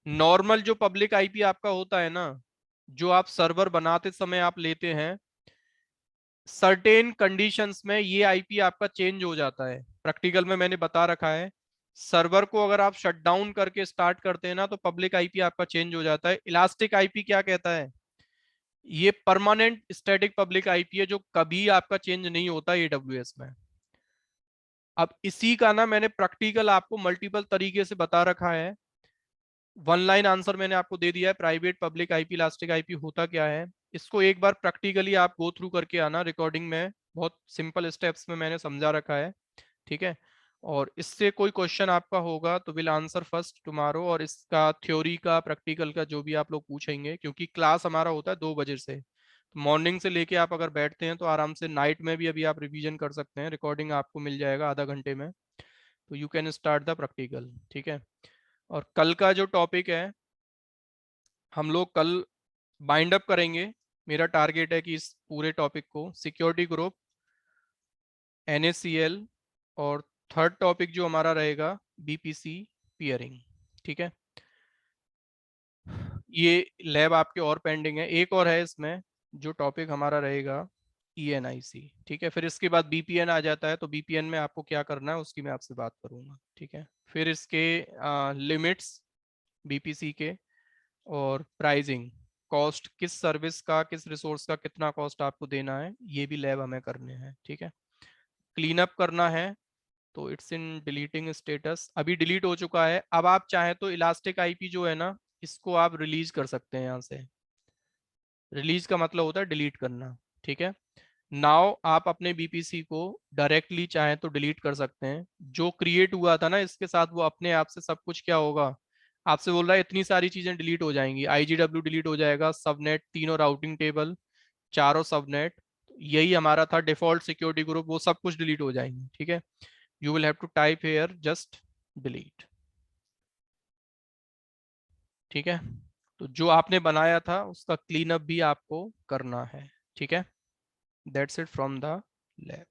नॉर्मल जो पब्लिक आईपी आपका होता है ना, जो आप सर्वर बनाते समय आप लेते हैं, सर्टेन कंडीशंस में ये आईपी आपका चेंज हो जाता है। प्रैक्टिकल में मैंने बता रखा है, सर्वर को अगर आप शट डाउन करके स्टार्ट करते हैं ना, तो पब्लिक आईपी आपका चेंज हो जाता है। इलास्टिक आईपी क्या कहता है, ये परमानेंट स्टैटिक पब्लिक आईपी है, जो कभी आपका चेंज नहीं होता AWS में। अब इसी का ना मैंने प्रैक्टिकल आपको मल्टीपल तरीके से बता रखा है। वन लाइन आंसर मैंने आपको दे दिया है, private, public IP, elastic IP होता क्या है। इसको एक बार प्रैक्टिकली आप गो थ्रू करके आना, रिकॉर्डिंग में बहुत सिंपल स्टेप्स में मैंने समझा रखा है, ठीक है। और इससे कोई क्वेश्चन आपका होगा तो विल आंसर फर्स्ट टुमारो, और इसका थ्योरी का, प्रैक्टिकल का जो भी आप लोग पूछेंगे, क्योंकि क्लास हमारा होता है 2 बजे से, तो मॉर्निंग से लेके आप अगर बैठते हैं तो आराम से नाइट में भी अभी आप रिवीजन कर सकते हैं। रिकॉर्डिंग आपको मिल जाएगा आधा घंटे में, तो you can start the practical, ठीक है। और कल का जो टॉपिक है, हम लोग कल बाइंड अप करेंगे। मेरा टारगेट है कि इस पूरे टॉपिक को सिक्योरिटी ग्रुप, NACL, और थर्ड टॉपिक जो हमारा रहेगा BPC पियरिंग, ठीक है। ये लैब आपके और पेंडिंग है, एक और है इसमें जो टॉपिक हमारा रहेगा ENIC, ठीक है। फिर इसके बाद BPN आ जाता है, तो BPN में आपको क्या करना है उसकी मैं आपसे बात करूंगा, ठीक है। फिर इसके लिमिट्स BPC के, और प्राइसिंग, कॉस्ट, किस सर्विस का, किस रिसोर्स का कितना कॉस्ट आपको देना है, ये भी लैब हमें करने हैं, ठीक है। क्लीन अप करना है, तो इट्स इन डिलीटिंग स्टेटस, अभी डिलीट हो चुका है। अब आप चाहें तो इलास्टिक आईपी जो है ना, इसको आप रिलीज कर सकते हैं यहाँ से। रिलीज का मतलब होता है डिलीट करना, ठीक है। नाउ आप अपने बीपीसी को डायरेक्टली चाहें तो डिलीट कर सकते हैं। जो क्रिएट हुआ था ना इसके साथ, वो अपने आप से सब कुछ क्या होगा, आपसे बोल रहा है इतनी सारी चीजें डिलीट हो जाएंगी। IGW डिलीट हो जाएगा, सबनेट, तीनों राउटिंग टेबल, चारों सबनेट, यही हमारा था डिफॉल्ट सिक्योरिटी ग्रुप, वो सब कुछ डिलीट हो जाएंगे, ठीक है। You will have to type here just delete, ठीक है। तो जो आपने बनाया था उसका क्लीन अप भी आपको करना है, ठीक है। That's it from the lab.